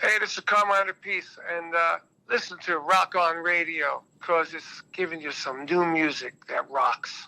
Hey, this is Carmine Peace, and listen to Rock On Radio, because it's giving you some new music that rocks.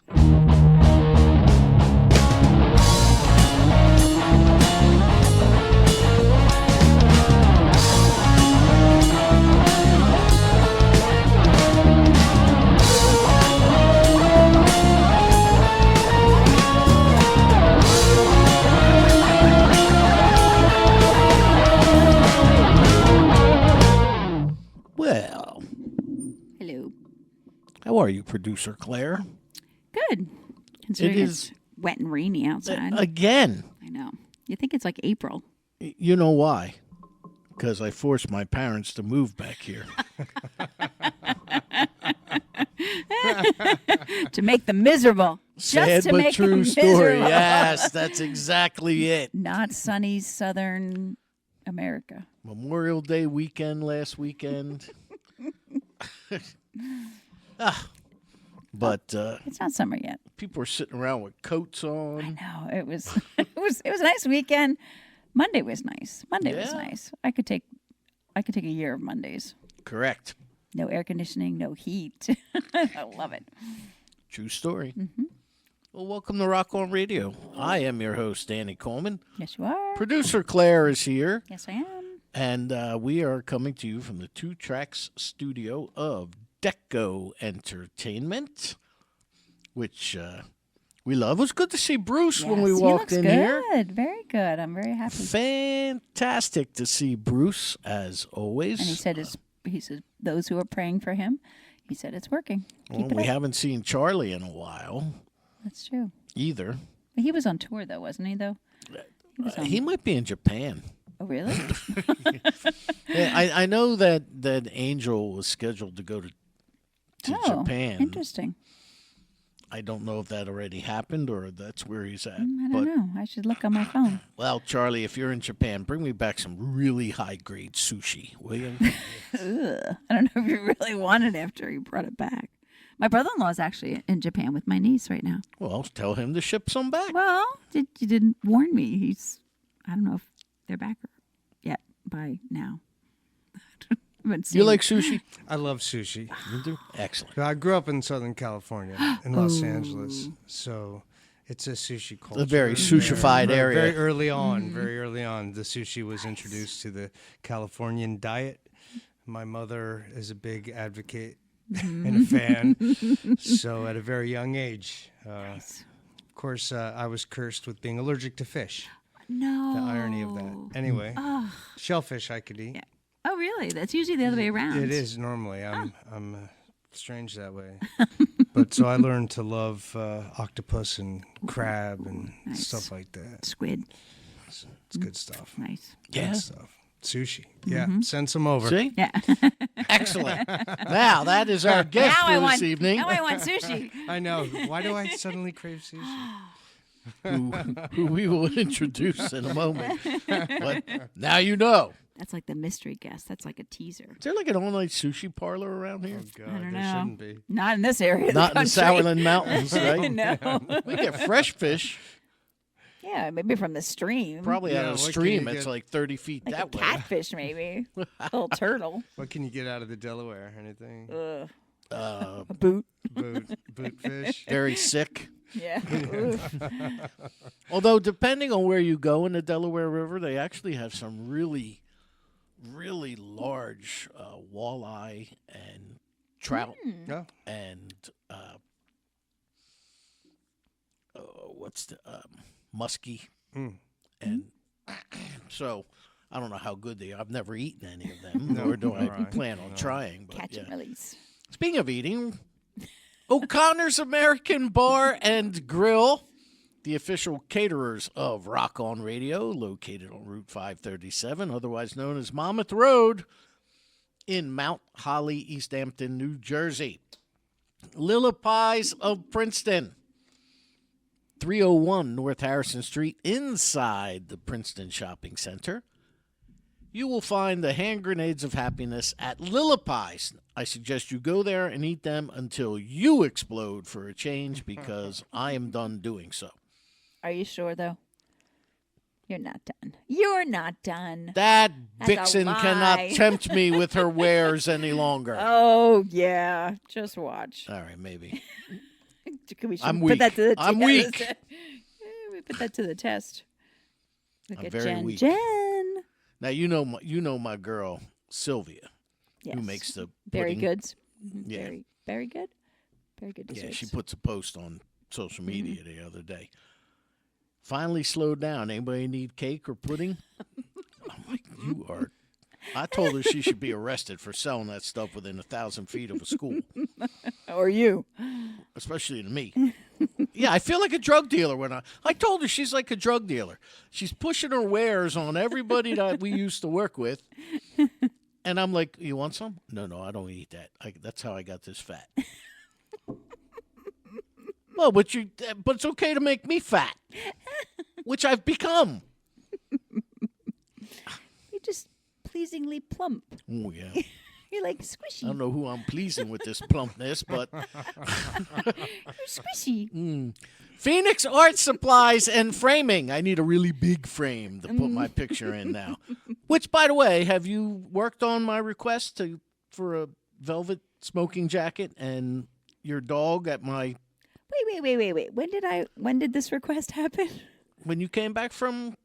Well, hello. How are you, Producer Claire? Good. Considering It it's is wet and rainy outside. Again. I know. You think it's like April. You know why? Because I forced my parents to move back here. To make them miserable. Sad Just to but make true them story. miserable. Yes, that's exactly it. Not sunny southern America. Memorial Day weekend last weekend. But It's not summer yet. people were sitting around with coats on. No, it was it was a nice weekend. Monday was nice. Monday was Yeah. nice. I could take a year of Mondays. Correct. No air conditioning, no heat. I love it. True story. Mm-hmm. Well, welcome to Rock On Radio. I am your host, Danny Coleman. Yes, you are. Producer Claire is here. Yes, I am. And we are coming to you from the Two Tracks studio of Deco Entertainment, which we love. It was good to see Bruce when we Yes, walked he in looks here. good. Very good. I'm very happy. Fantastic to see Bruce, as always. And he said those who are praying for him, he said it's working. Keep it we up. haven't seen Charlie in a while That's true. either. But he was on tour though, wasn't he? Though He might be in Japan. Oh, really? Yeah, I know that Angel was scheduled to go to Japan. Interesting. I don't know if that already happened or that's where he's at. I don't but know. I should look on my phone. Well, Charlie, if you're in Japan, bring me back some really high-grade sushi, will you? Ugh. I don't know if you really want it after you brought it back. My brother-in-law is actually in Japan with my niece right now. Well, tell him to ship some back. Well, you didn't warn me. I don't know if they're back yet by now. You like sushi? I love sushi. You do? Excellent. I grew up in Southern California, in Los Angeles, so it's a sushi culture. A very sushified Very- area. Very early on, the sushi was introduced to the Californian diet. My mother is a big advocate and a fan, so at a very young age, of course, I was cursed with being allergic to fish. No. The irony of that. Anyway, shellfish I could eat. Yeah. Oh, really? That's usually the other way around. It is normally. I'm strange that way. But so I learned to love octopus and crab and stuff like that. Squid. It's good stuff. Nice. Yeah. Good stuff. Sushi. Yeah. Send some over. See? Yeah. Excellent. Now, that is our guest for this evening, Now I want sushi. I know. Why do I suddenly crave sushi? who we will introduce in a moment. But now you know. That's like the mystery guest. That's like a teaser. Is there like an all-night sushi parlor around here? Oh, God. I don't there know. shouldn't be. Not in this area. Not in of the the country. Sourland Mountains, right? No. We get fresh fish. Yeah, maybe from the stream. Probably out Yeah, of the what can stream. you It's get? like 30 feet like that a way. catfish, maybe. A little turtle. What can you get out of the Delaware? Anything? Ugh. Uh, A boot. Boot fish? very sick. Yeah. Oof. Although, depending on where you go in the Delaware River, they actually have some really, really large walleye and trout No. and what's the muskie. And so I don't know how good they are. I've never eaten any of them, nor do I Right. plan on trying. But Catch yeah. and release. Speaking of eating, O'Connor's American Bar and Grill, the official caterers of Rock On Radio, located on Route 537, otherwise known as Monmouth Road, in Mount Holly, East Hampton, New Jersey. Lillipie's of Princeton, 301 North Harrison Street, inside the Princeton Shopping Center. You will find the hand grenades of happiness at Lillipie's. I suggest you go there and eat them until you explode for a change, because I am done doing so. Are you sure, though? You're not done. You're not done. That That's a vixen lie. cannot tempt me with her wares any longer. Oh, yeah. Just watch. All right, maybe. We should I'm put weak. that to the I'm test. weak. We put that to the test. Look I'm at very Jen. weak. Jen. Now you know my girl Sylvia, Yes. who makes the Berry pudding. goods. Yeah. Very good. Very good desserts. Yeah, she puts a post on social media the other day. Finally slowed down. Anybody need cake or pudding? I'm like, you are. I told her she should be arrested for selling that stuff within 1,000 feet of a school, Or you. especially to me. Yeah, I feel like a drug dealer when I told her she's like a drug dealer. She's pushing her wares on everybody that we used to work with. And I'm like, you want some? No, I don't eat that. That's how I got this fat. Well, but it's okay to make me fat, which I've become. You're just pleasingly plump. Oh yeah. You're like squishy. I don't know who I'm pleasing with this plumpness, but You're squishy. Phoenix Art Supplies and Framing. I need a really big frame to put my picture in now. Which, by the way, have you worked on my request for a velvet smoking jacket and your dog at my Wait. When did this request happen? when you came back from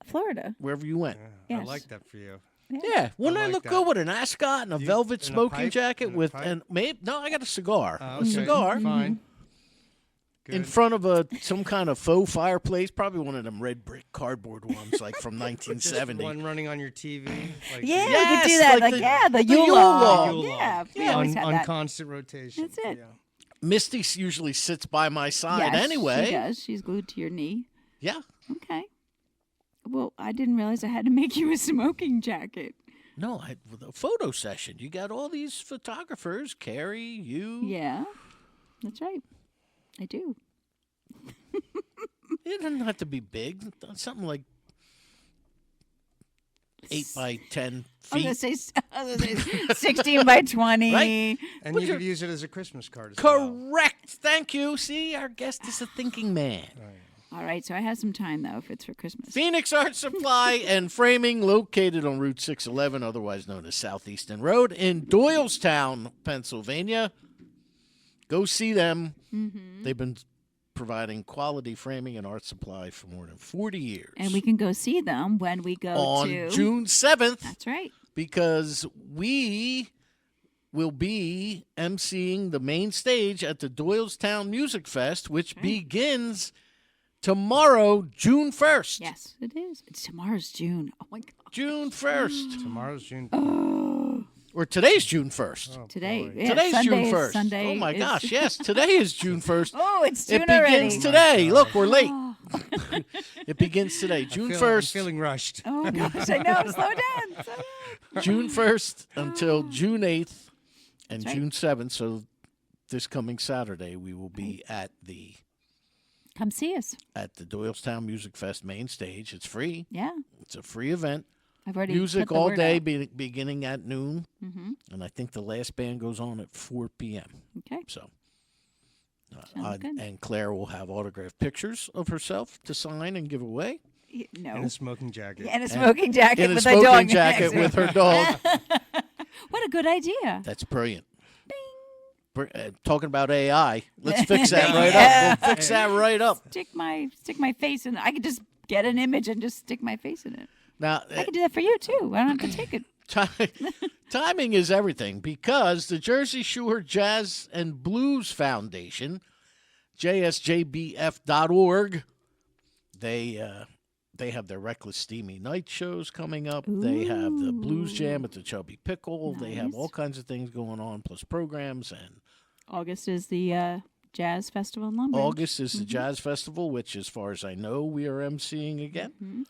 Florida. wherever you went? I Yes. like that for you. Yeah, wouldn't I like look that. good with an ascot and a velvet and a smoking pipe? jacket And a with pipe? and maybe no, I got a cigar. Oh, A okay. cigar Fine. in Good. front of some kind of faux fireplace, probably one of them red brick cardboard ones, like from Just 1970. one running on your TV. Like Yeah, we Yes, could do that. like Like, the the Yule Yule log. log. Yeah, we Yeah. always on, had on that. constant rotation. That's it. Yeah. Misty usually sits by my side Yes, anyway. she does. She's glued to your knee. Yeah. Okay. Well, I didn't realize I had to make you a smoking jacket. No, with a photo session. You got all these photographers, Carrie, you. Yeah, that's right. I do. It doesn't have to be big. Something like 8 by 10 I was feet. gonna say 16 by 20. Right? And But you you're- could use it as a Christmas card as well. Correct. Thank you. See, our guest is a thinking man. All right, so I have some time though if it's for Christmas. Phoenix Art Supply and Framing, located on Route 611, otherwise known as Southeastern Road, in Doylestown, Pennsylvania. Go see them. Mm-hmm. They've been providing quality framing and art supply for more than 40 years. And we can go see them when we go on to June 7th, That's right. because we will be emceeing the main stage at the Doylestown Music Fest, which begins tomorrow, June 1st. Yes, it is. It's tomorrow's June. Oh my god. June 1st. Tomorrow's June. Or today's June 1st. Oh, Today. boy. Yeah, Today's Sunday June is 1st. Sunday Oh my is- gosh, yes, today is June 1st. Oh, it's June It begins already. today. Look, we're late. Oh. It begins today, June I'm 1st. feeling rushed. Oh gosh, I know. Slow down. Slow down. June 1st until June 8th and That's right. June 7th. So this coming Saturday, we will be at the Come see us. Doylestown Music Fest main stage. It's free. Yeah, It's a free event. I've already Music put the all word day, out. beginning at noon. Mm-hmm. And I think the last band goes on at 4 p.m. Okay. So, Sounds good. and Claire will have autographed pictures of herself to sign and give away. No. In a smoking jacket. Yeah, and a smoking jacket In a with a smoking dog jacket next with to her dog. it. What a good idea. That's brilliant. Talking about AI, let's fix that right up. We'll fix that right up. Stick my face in it. I could just get an image and just stick my face in it. Now, I could do that for you too. I don't have to take it. timing is everything, because the Jersey Shore Jazz and Blues Foundation, JSJBF.org, they have their Reckless Steamy Night shows coming up. They have the Blues Jam at the Chubby Pickle. They have Nice. all kinds of things going on, plus programs. And August is the Jazz Festival in Lumber. August is the Jazz Festival, which, as far as I know, we are emceeing again.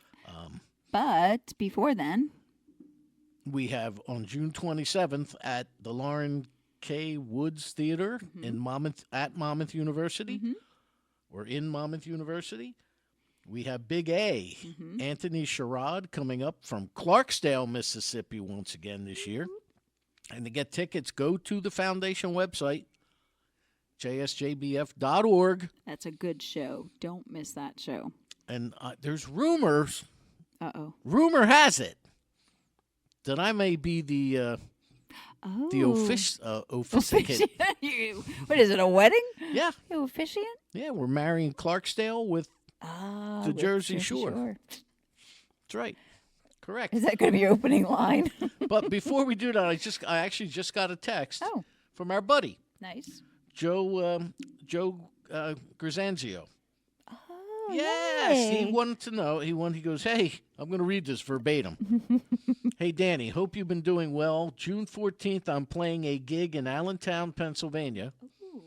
But before then, We have on June 27th at the Lauren K. Woods Theater in Monmouth University, or in Monmouth University. We have Big A, Anthony Sherrod, coming up from Clarksdale, Mississippi, once again this year. And to get tickets, go to the foundation website, jsjbf.org. that's a good show. Don't miss that show. and there's rumors. Uh-oh. Rumor has it that I may be the officiant. What is it, a wedding? Yeah, You officiant? yeah, we're marrying Clarksdale with Oh, the with Jersey Shore. That's right. Correct. Is that going to be your opening line? But before we do that, I actually just got a text from our buddy Nice. Joe Grisanzio. Oh, Yes, yay. he wanted to know. He goes, hey, I'm going to read this verbatim. Hey, Danny, hope you've been doing well. June 14th, I'm playing a gig in Allentown, Pennsylvania. Ooh.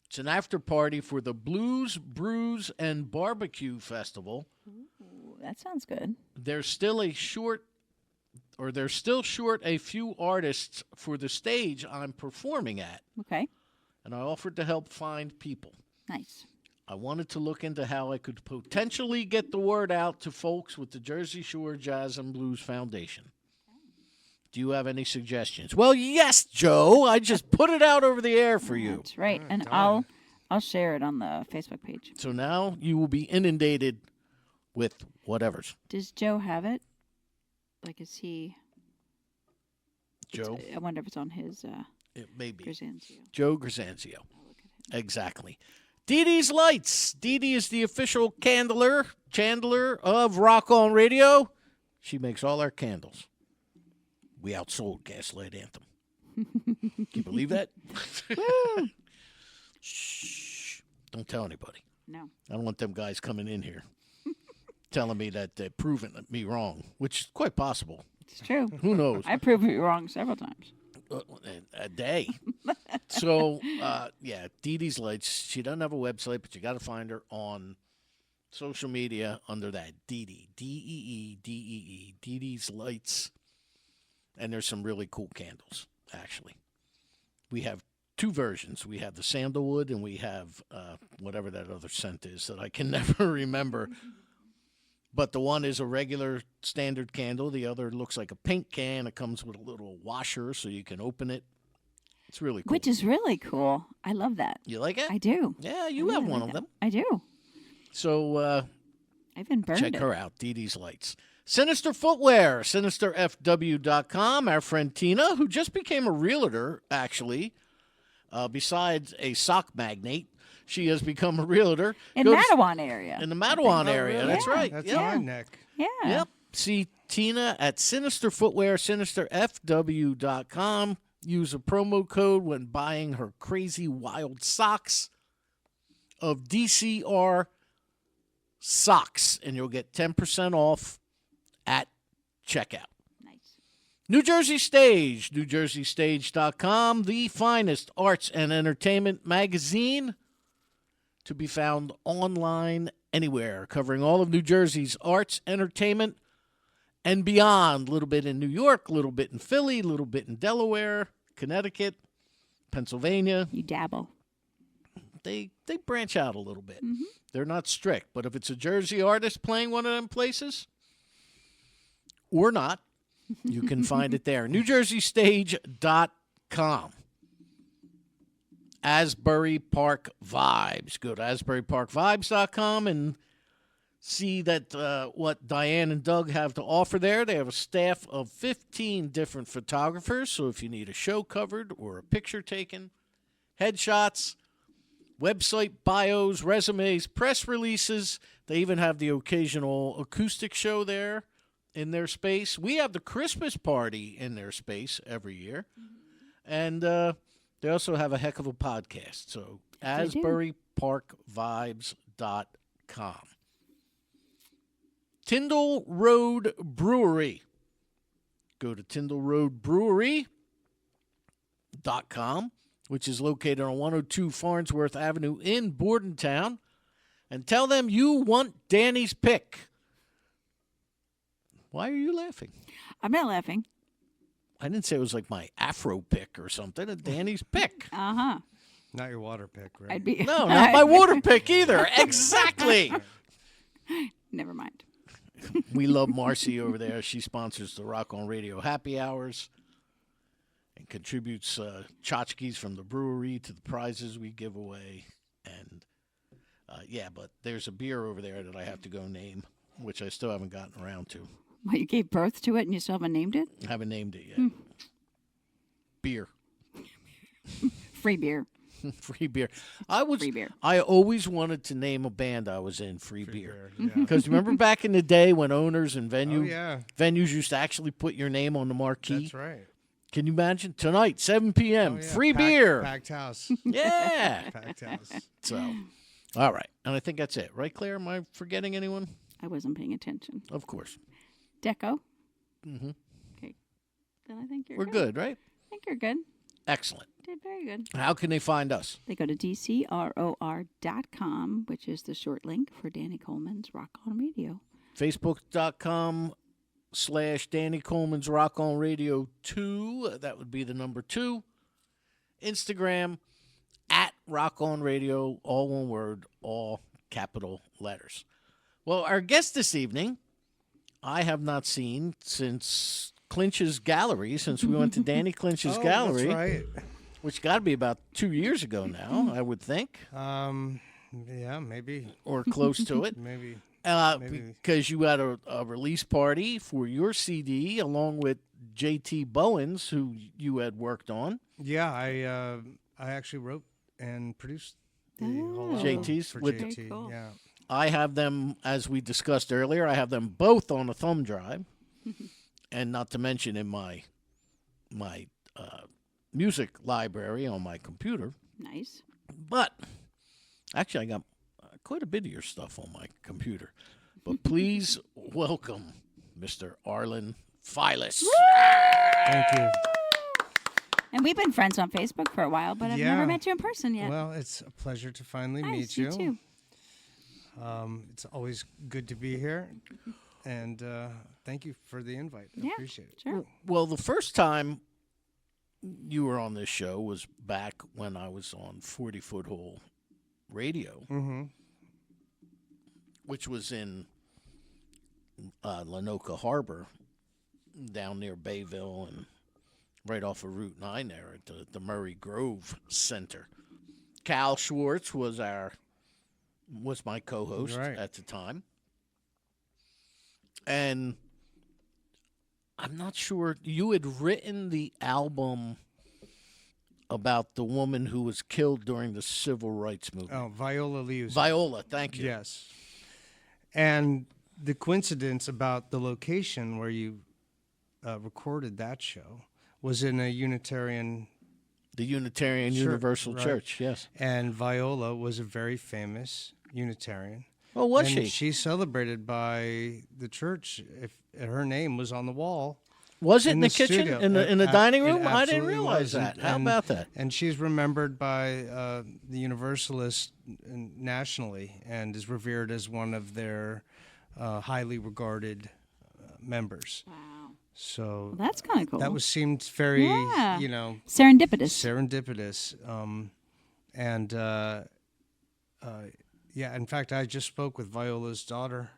It's an after party for the Blues, Brews, and Barbecue Festival. Ooh, that sounds good. They're still short a few artists for the stage I'm performing at, Okay. and I offered to help find people. Nice. I wanted to look into how I could potentially get the word out to folks with the Jersey Shore Jazz and Blues Foundation. Do you have any suggestions? Well, yes, Joe. I just put it out over the air for you. That's right. And done. I'll share it on the Facebook page. So now you will be inundated with whatever's. Does Joe have it? Like, is he? Joe? I wonder if it's on his It may be. Grisanzio. Joe Grisanzio. Exactly. Dee Dee's Lights. Dee Dee is the official chandler of Rock On Radio. She makes all our candles. We outsold Gaslight Anthem. Can you believe that? Shh. Don't tell anybody. No. I don't want them guys coming in here telling me that they're proving me wrong, which is quite possible. It's true. Who knows? I proved you wrong several times. A day. So, yeah, Dee Dee's Lights. She doesn't have a website, but you got to find her on social media under that Dee Dee, D-E-E, Dee Dee's Lights. And there's some really cool candles, actually. We have two versions. We have the sandalwood, and we have whatever that other scent is that I can never remember. But the one is a regular standard candle. The other looks like a paint can. It comes with a little washer so you can open it. It's really cool. Which is really cool. I love that. You like it? I do. Yeah, you I have really one like of that. them. I do. So I've been burned. check her out, Dee Dee's Lights. Sinister Footwear, SinisterFW.com. Our friend Tina, who just became a realtor, actually, besides a sock magnate, she has become a realtor. In Go to- Mattawan area. In the Mattawan Oh, area, really? that's right. That's Yep. my neck. Yeah. Yep. See Tina at Sinister Footwear, SinisterFW.com. Use a promo code when buying her crazy wild socks of DCR socks, and you'll get 10% off at checkout. Nice. New Jersey Stage, NewJerseyStage.com, the finest arts and entertainment magazine to be found online anywhere, covering all of New Jersey's arts, entertainment, and beyond. A little bit in New York, a little bit in Philly, a little bit in Delaware, Connecticut, Pennsylvania. You dabble. They branch out a little bit. Mm-hmm. They're not strict, but if it's a Jersey artist playing one of them places, or not, you can find it there. NewJerseyStage.com. Asbury Park Vibes. Go to AsburyParkVibes.com and see that what Diane and Doug have to offer there. They have a staff of 15 different photographers, so if you need a show covered or a picture taken, headshots, website bios, resumes, press releases, they even have the occasional acoustic show there in their space. We have the Christmas party in their space every year. And they also have a heck of a podcast. So, Yes, they do. AsburyParkVibes.com. Tyndall Road Brewery. Go to TyndallRoadBrewery.com, which is located on 102 Farnsworth Avenue in Bordentown, and tell them you want Danny's pick. Why are you laughing? I'm not laughing. I didn't say it was like my Afro pick or something. A Danny's pick. Uh-huh. Not your water pick, right? I'd be No, not my water pick either. Exactly. Never mind. We love Marcy over there. She sponsors the Rock On Radio Happy Hours and contributes tchotchkes from the brewery to the prizes we give away. And Yeah, but there's a beer over there that I have to go name, which I still haven't gotten around to. Well, you gave birth to it and you still haven't named it? I haven't named it yet. Beer. Free beer. Free beer. Free beer. I always wanted to name a band I was in, Free Beer. Yeah. Because remember back in the day when owners and Oh, yeah. venues used to actually put your name on the marquee? That's right. Can you imagine? Tonight, 7 p.m., Oh, yeah. free beer. Packed house. Yeah. Packed house. So, all right. And I think that's it. Right, Claire? Am I forgetting anyone? I wasn't paying attention. Of course. Deco? Mm-hmm. Okay. Then I think you're We're good, right? I think you're good. Excellent. Did very good. How can they find us? They go to dcror.com, which is the short link for Danny Coleman's Rock On Radio. Facebook.com/Danny Coleman's Rock On Radio 2. That would be the number 2. Instagram @Rock On Radio, all one word, all capital letters. Well, our guest this evening, I have not seen since Clinch's Gallery, since we went to Danny Clinch's Gallery, That's right. which got to be about 2 years ago now, I would think, Yeah, maybe. or close to it. Maybe. Because you had a release party for your CD along with J.T. Bowens, who you had worked on. Yeah, I actually wrote and produced the whole album JT's for with- JT. Very cool. Yeah. I have them, as we discussed earlier, I have them both on a thumb drive, and not to mention in my music library on my computer. Nice. But actually, I got quite a bit of your stuff on my computer. But please welcome Mr. Arlen Feiles. Thank you. And we've been friends on Facebook for a while, but I've Yeah. never met you in person yet. Well, it's a pleasure to finally Nice, meet you you. too. It's always good to be here. And thank you for the invite. I Yeah. appreciate it. Sure. Well, the first time you were on this show was back when I was on 40 Foot Hole Radio, Mm-hmm. which was in Lanoka Harbor, down near Bayville and right off of Route 9 there at the Murray Grove Center. Cal Schwartz was my co-host Right. at the time. And I'm not sure, you had written the album about the woman who was killed during the civil rights movement. Oh, Viola Liuzzo. Viola, thank you. Yes. And the coincidence about the location where you recorded that show was in a Unitarian, The Unitarian Sure, Universal right. Church, yes. and Viola was a very famous Unitarian. Oh, was and she? She's celebrated by the church. If her name was on the wall Was it in the kitchen, studio. in the It dining it room? I didn't absolutely realize was. that. How And- about that? And she's remembered by the Universalists nationally, and is revered as one of their highly regarded members. Wow. So Well, that's kind of cool. that seemed very, Yeah. serendipitous. Serendipitous. And yeah, in fact, I just spoke with Viola's daughter,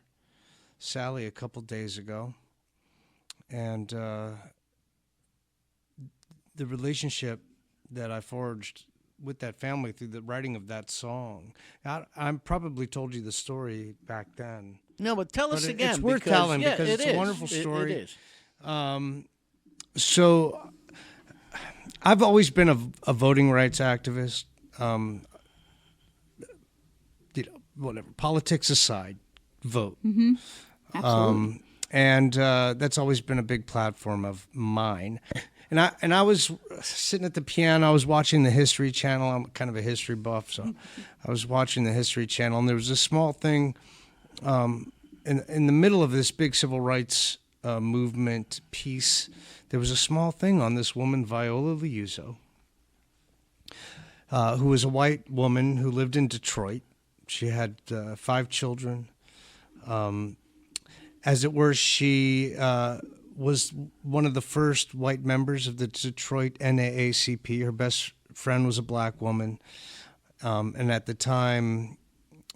Sally, a couple days ago. And the relationship that I forged with that family through the writing of that song, I probably told you the story back then. No, but tell us But again. it's worth because, telling yeah, because it it's a is. wonderful story. It is. So I've always been a voting rights activist. Whatever, politics aside, vote. Absolutely. And that's always been a big platform of mine. And I was sitting at the piano. I was watching the History Channel. I'm kind of a history buff, so I was watching the History Channel, and there was a small thing in the middle of this big civil rights movement piece. There was a small thing on this woman, Viola Liuzzo, who was a white woman who lived in Detroit. She had 5 children. As it were, she was one of the first white members of the Detroit NAACP. Her best friend was a black woman. And at the time,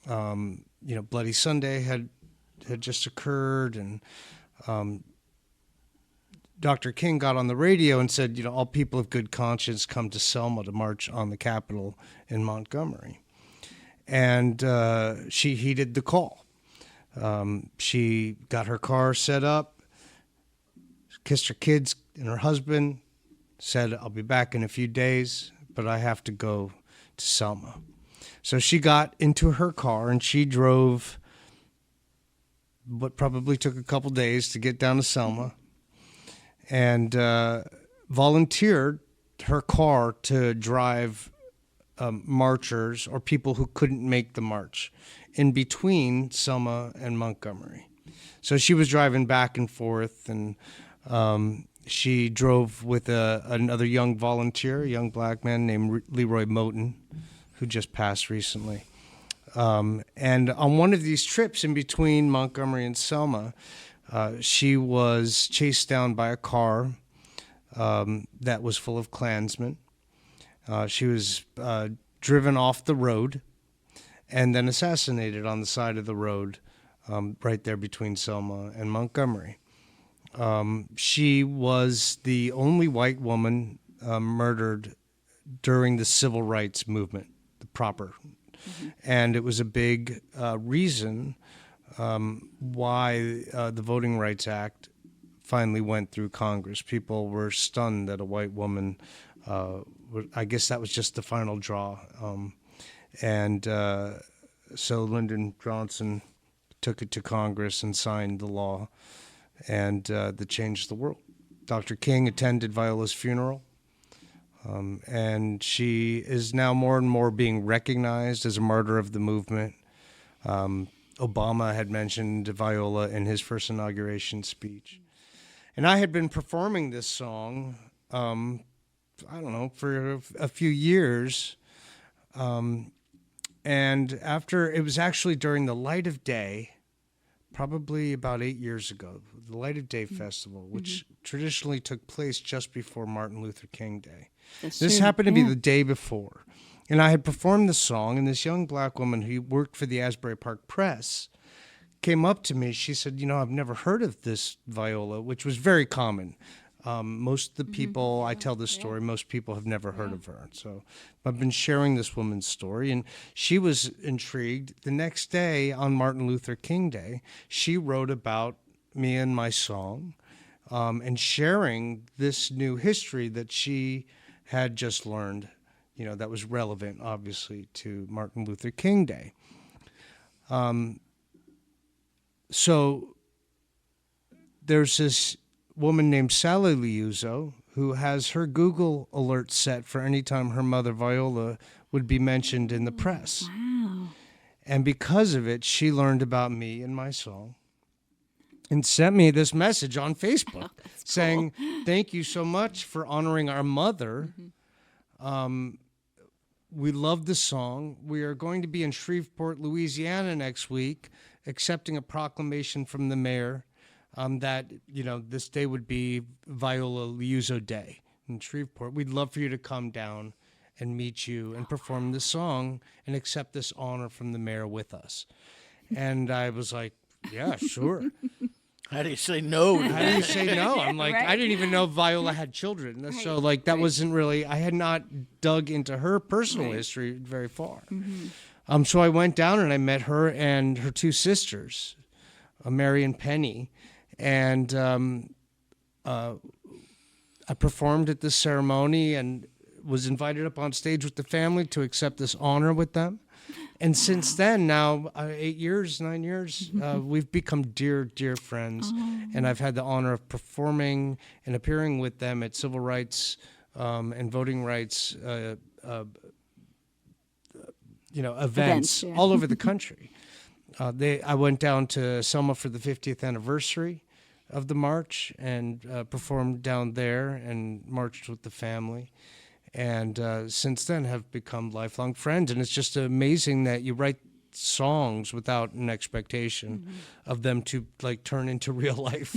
Bloody Sunday had just occurred, and Dr. King got on the radio and said, all people of good conscience come to Selma to march on the Capitol in Montgomery. and she heeded the call. She got her car set up, kissed her kids and her husband, said, "I'll be back in a few days, but I have to go to Selma." So she got into her car and she drove what probably took a couple days to get down to Selma, and volunteered her car to drive marchers or people who couldn't make the march in between Selma and Montgomery. So she was driving back and forth, and she drove with another young volunteer, a young black man named Leroy Moten, who just passed recently. And on one of these trips in between Montgomery and Selma, she was chased down by a car that was full of Klansmen. She was driven off the road and then assassinated on the side of the road right there between Selma and Montgomery. She was the only white woman murdered during the civil rights movement, the proper. And it was a big reason why the Voting Rights Act finally went through Congress. People were stunned that a white woman, I guess that was just the final draw. So Lyndon Johnson took it to Congress and signed the law, and that changed the world. Dr. King attended Viola's funeral. And she is now more and more being recognized as a martyr of the movement. Obama had mentioned Viola in his first inauguration speech. And I had been performing this song, I don't know, for a few years. And after, it was actually during the Light of Day, probably about 8 years ago, the Light of Day Festival, which traditionally took place just before Martin Luther King Day. This happened to be the day before. And I had performed the song, and this young black woman who worked for the Asbury Park Press came up to me. She said, I've never heard of this Viola, which was very common. Most of the people, I tell this story, most people have never heard of her. So I've been sharing this woman's story, and she was intrigued. The next day, on Martin Luther King Day, she wrote about me and my song, and sharing this new history that she had just learned, that was relevant, obviously, to Martin Luther King Day. So there's this woman named Sally Liuzzo who has her Google alert set for any time her mother Viola would be mentioned in the press. Wow. And because of it, she learned about me and my song and sent me this message on Facebook saying, "Thank you so much for honoring our mother. We love the song. We are going to be in Shreveport, Louisiana next week, accepting a proclamation from the mayor that, this day would be Viola Liuzzo Day in Shreveport. We'd love for you to come down and meet you and perform the song and accept this honor from the mayor with us." And I was like, yeah, sure. How do you say no? How do you say no? I'm like, Right. I didn't even know Viola had children. Right. So that wasn't really, I had not dug into her personal history very far. So I went down and I met her and her two sisters, Mary and Penny. And I performed at this ceremony and was invited up on stage with the family to accept this honor with them. And since then, now 9 years, we've become dear, dear friends. And I've had the honor of performing and appearing with them at civil rights and voting rights, events all over the country. I went down to Selma for the 50th anniversary of the march and performed down there and marched with the family. And since then have become lifelong friends. And it's just amazing that you write songs without an expectation of them to turn into real life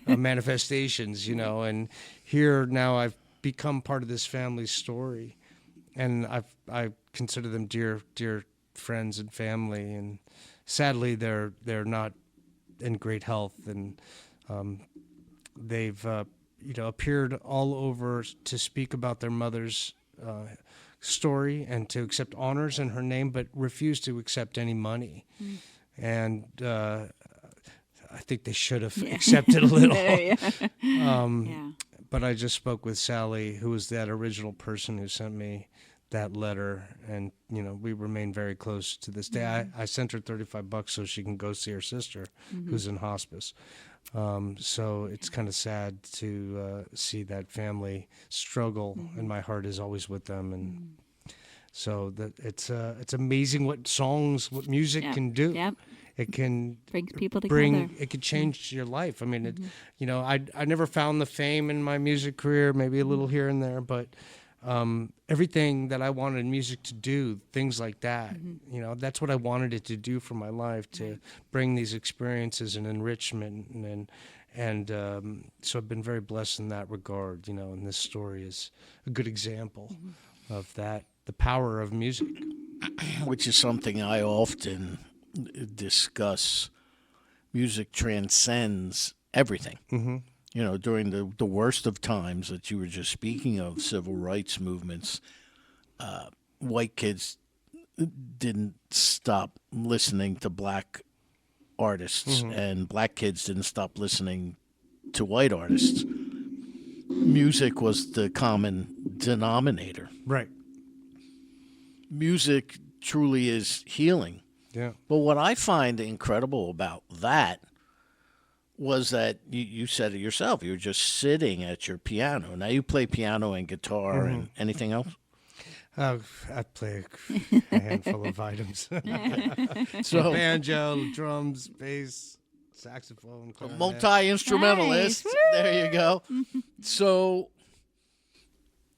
manifestations, and here now I've become part of this family's story, and I consider them dear, dear friends and family. And sadly, they're not in great health, and they've appeared all over to speak about their mother's story and to accept honors in her name, but refused to accept any money. And I think they should have accepted a little. Yeah. But I just spoke with Sally, who was that original person who sent me that letter, and we remain very close to this day. I sent her $35 so she can go see her sister, who's in hospice. So it's kind of sad to see that family struggle, and my heart is always with them. And so that it's amazing what music can do. Yep. It can Brings people together. it could change your life. I mean, I never found the fame in my music career, maybe a little here and there, but everything that I wanted music to do, things like that, that's what I wanted it to do for my life, to bring these experiences and enrichment. And so I've been very blessed in that regard, and this story is a good example of that, the power of music. Which is something I often discuss. Music transcends everything. During the worst of times that you were just speaking of, civil rights movements, white kids didn't stop listening to black artists, and black kids didn't stop listening to white artists. Music was the common denominator. Right. Music truly is healing. Yeah. But what I find incredible about that was that you said it yourself. You were just sitting at your piano. Now you play piano and guitar and anything else? I play a handful of items. So banjo, drums, bass, saxophone, clarinet. Multi-instrumentalist. Nice. There you go. So,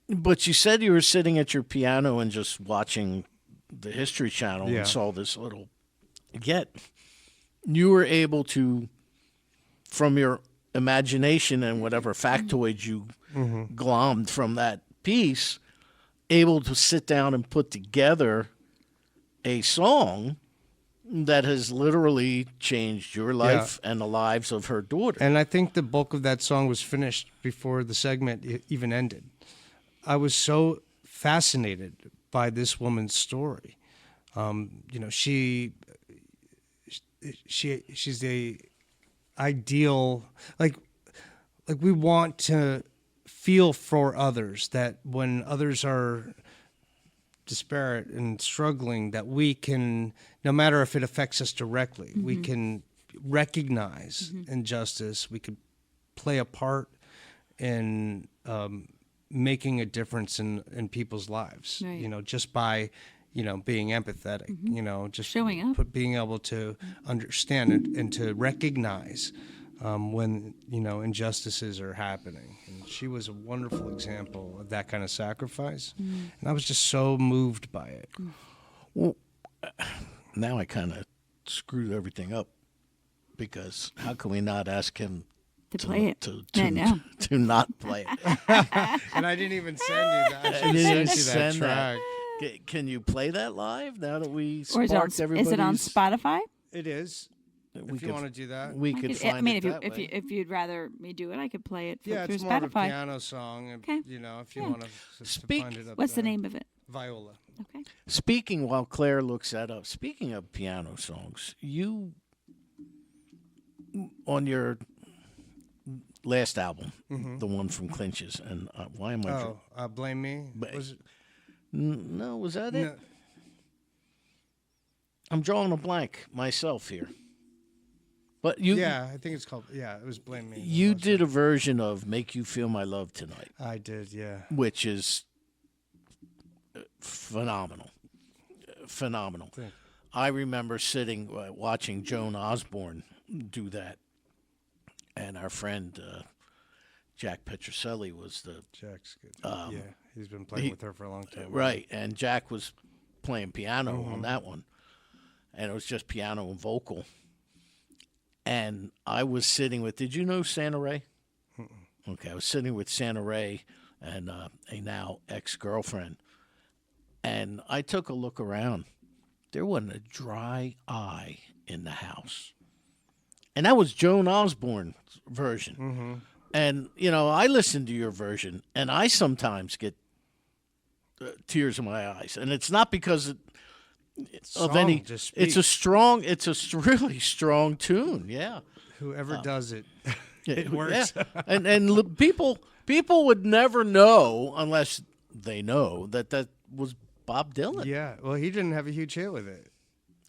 but you said you were sitting at your piano and just watching the History Channel and saw this little. Yet, you were able to, from your imagination and whatever factoids you glommed from that piece, able to sit down and put together a song that has literally changed your life and the lives of her daughter. And I think the bulk of that song was finished before the segment even ended. I was so fascinated by this woman's story. She's the ideal, like we want to feel for others, that when others are disparate and struggling, that we can, no matter if it affects us directly, we can recognize injustice. We could play a part in making a difference in people's lives, Right. just by, being empathetic, just Showing up. being able to understand and to recognize when, injustices are happening. And she was a wonderful example of that kind of sacrifice. And I was just so moved by it. Well, now I kind of screwed everything up, because how can we not ask him To play it. I I know. to not play it? And I didn't even send you that. I I should didn't have even sent you that send track. that. Can you play that live now that we Or sparked everybody's? is it on Spotify? It is. We If you could- want to do that. We could find I mean, it that way. if you'd rather me do it, I could play it Yeah, through it's more of a Spotify. piano song. Okay. If you Yeah. want to find it up What's the there. name of it? Viola. Okay. Speaking, while Claire looks that up, speaking of piano songs, you, on your last album, the one from Clinches, and why am I? Blame Me? But- Was it? No, was that it? No. I'm drawing a blank myself here. But you, Yeah, I think it's called, it was Blame Me. you That's did it. a version of "Make You Feel My Love Tonight," I did, yeah. which is phenomenal. Phenomenal. Thank you. I remember sitting watching Joan Osborne do that, and our friend Jack Petroselli was the Jack's good. Yeah, he's been playing with her for a long time. right, and Jack was playing piano on that one, and it was just piano and vocal. And I was sitting with, did you know Santa Ray? Okay, I was sitting with Santa Ray and a now ex-girlfriend, and I took a look around. There wasn't a dry eye in the house. And that was Joan Osborne's version. And, I listen to your version, and I sometimes get tears in my eyes, and it's not because of Song any. just It's a speaks. strong. It's a really strong tune. Yeah. Whoever does it, Yeah, it works. yeah. And people would never know unless they know that was Bob Dylan. Yeah. Well, he didn't have a huge hit with it.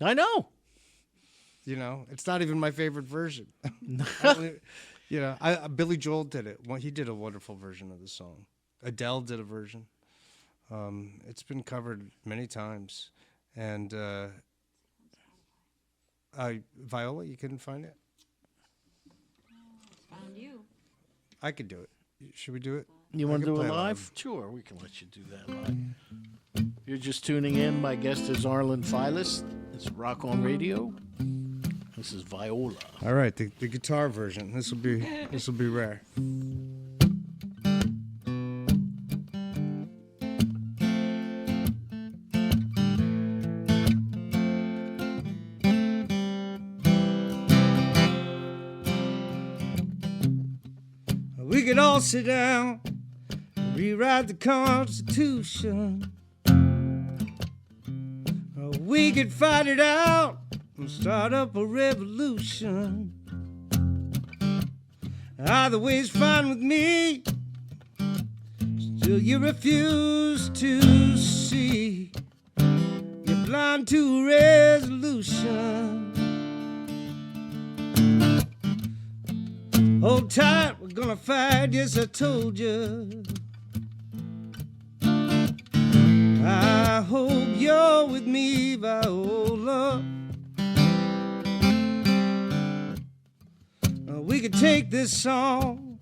I know. You know, it's not even my favorite version. You know, Billy Joel did it. He did a wonderful version of the song. Adele did a version. It's been covered many times. And Viola, you couldn't find it? Found you. I could do it. Should we do it? You I want to could do it play live? Sure, we can let you do that live. You're just tuning in. My guest is Arlen Feiles. It's Rock on Radio. This is Viola. All right, the guitar version. This will be rare. We could all sit down, rewrite the Constitution. We could fight it out and start up a revolution. Either way's fine with me. Still you refuse to see. You're blind to resolution. Hold tight, we're gonna fight, yes I told you. I hope you're with me, Viola. We could take this song,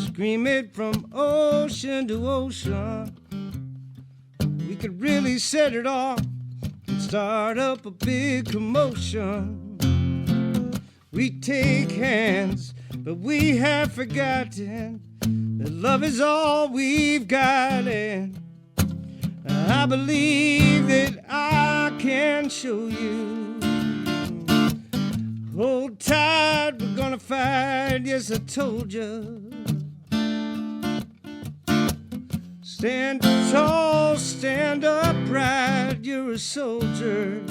scream it from ocean to ocean. We could really set it off and start up a big commotion. We take hands, but we have forgotten that love is all we've got, and I believe that I can show you. Hold tight, we're gonna fight, yes I told you. Stand tall, stand upright, you're a soldier.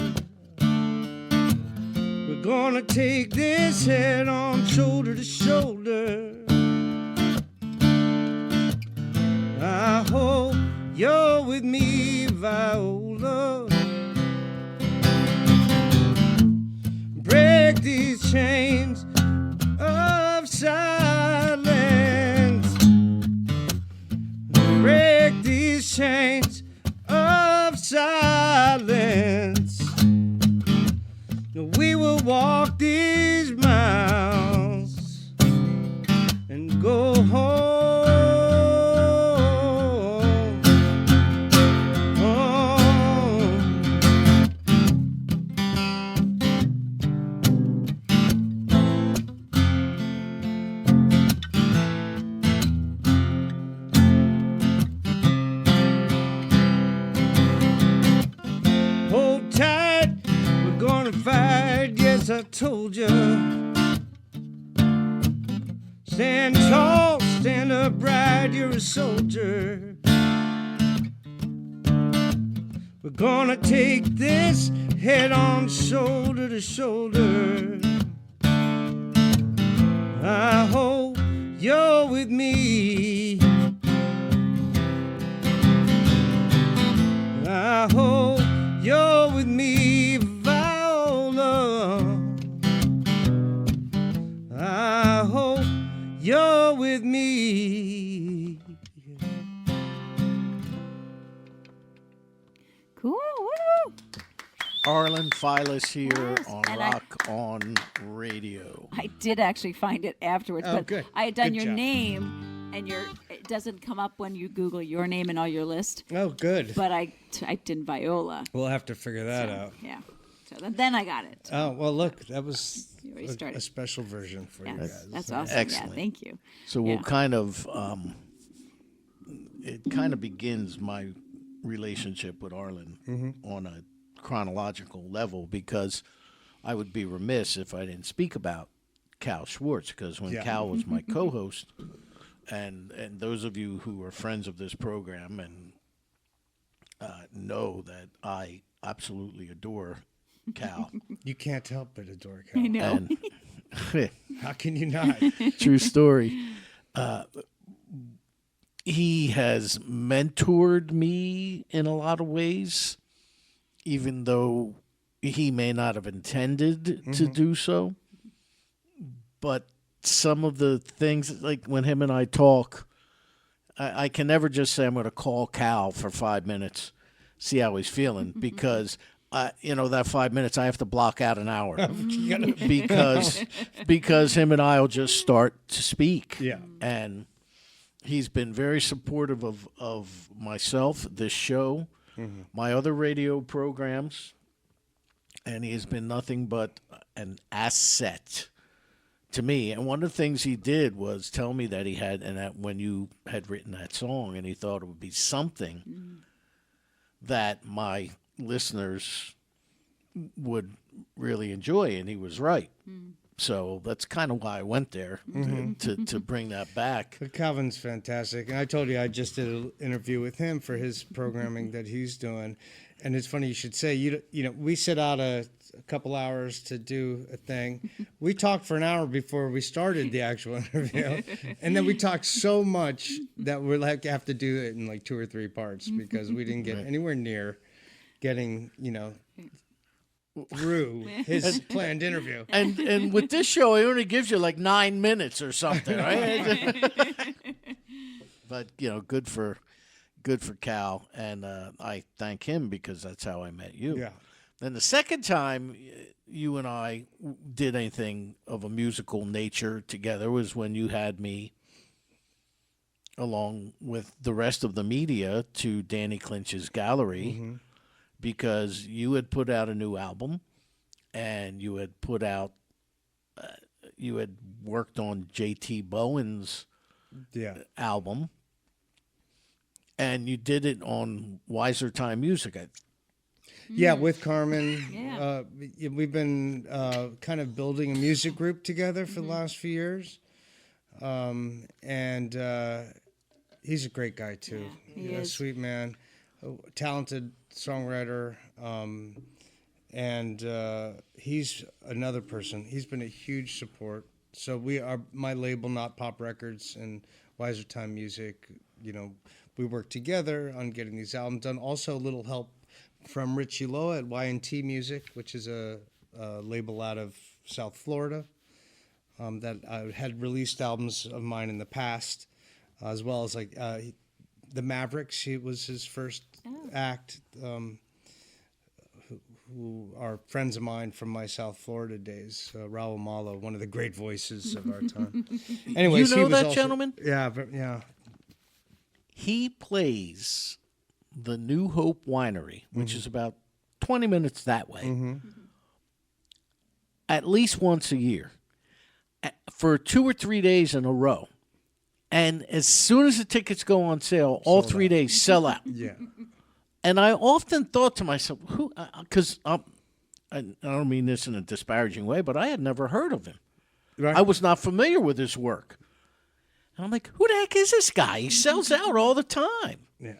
We're gonna take this head on, shoulder to shoulder. I hope you're with me, Viola. Break these chains of silence. Break these chains of silence. We will walk these miles and go home. Hold tight, we're gonna fight, yes I told you. Stand tall, stand upright, you're a soldier. We're gonna take this head on, shoulder to shoulder. I hope you're with me. I hope you're with me, Viola. I hope you're with me. Cool. Woo! Arlen Feiles here Yes, on and Rock on Radio. I did actually find it afterwards, Oh, but good. I had done Good your job. name, and it doesn't come up when you Google your name and all your list. Oh, good. But I typed in Viola. We'll have to figure that So, out. Yeah. So then I got it. Oh, well, look, that was You already a started. special version for you Yes, guys. that's awesome. Excellent. Yeah, thank you. So we'll Yeah. kind of, it kind of begins my relationship with Arlen on a chronological level, because I would be remiss if I didn't speak about Cal Schwartz, because when Yeah. Cal was my co-host, and those of you who are friends of this program and know that I absolutely adore Cal. You can't help but adore I Cal. know. And How can you not? true story. He has mentored me in a lot of ways, even though he may not have intended to do so. But some of the things, like when him and I talk, I can never just say I'm going to call Cal for 5 minutes, see how he's feeling, because that 5 minutes I have to block out an hour because him and I will just start to speak. Yeah. And he's been very supportive of myself, this show, my other radio programs, and he has been nothing but an asset to me. And one of the things he did was tell me that he had, and that when you had written that song, and he thought it would be something that my listeners would really enjoy, and he was right. So that's kind of why I went there to bring that back. But Calvin's fantastic, and I told you I just did an interview with him for his programming that he's doing, and it's funny you should say you know we set out a couple hours to do a thing. We talked for an hour before we started the actual interview, and then we talked so much that we're like have to do it in like 2 or 3 parts because we didn't get anywhere near getting through his planned interview. And with this show, it only gives you like 9 minutes or something, right? But good for Cal, and I thank him because that's how I met you. Yeah. Then the second time you and I did anything of a musical nature together was when you had me, along with the rest of the media, to Danny Clinch's gallery because you had put out a new album and you had put out, you had worked on J.T. Bowen's album, and you did it on Wiser Time Music. Yeah, with Carmen. Yeah. We've been kind of building a music group together for the last few years. And he's a great guy, too. Yeah, he is. Sweet man, a talented songwriter. And he's another person. He's been a huge support. So my label, Not Pop Records, and Wiser Time Music, we work together on getting these albums done. Also, a little help from Richie Loa at Y&T Music, which is a label out of South Florida that had released albums of mine in the past, as well as the Mavericks. It was his first act, who are friends of mine from my South Florida days. Raul Malo, one of the great voices of our time. Anyways, You know that gentleman? Yeah. He plays the New Hope Winery, which is about 20 minutes that way, at least once a year, for 2 or 3 days in a row. And as soon as the tickets go on sale, all 3 days sell out. Yeah. And I often thought to myself, because I don't mean this in a disparaging way, but I had never heard of him. Right. I was not familiar with his work. And I'm like, who the heck is this guy? He sells out all the time. Yeah.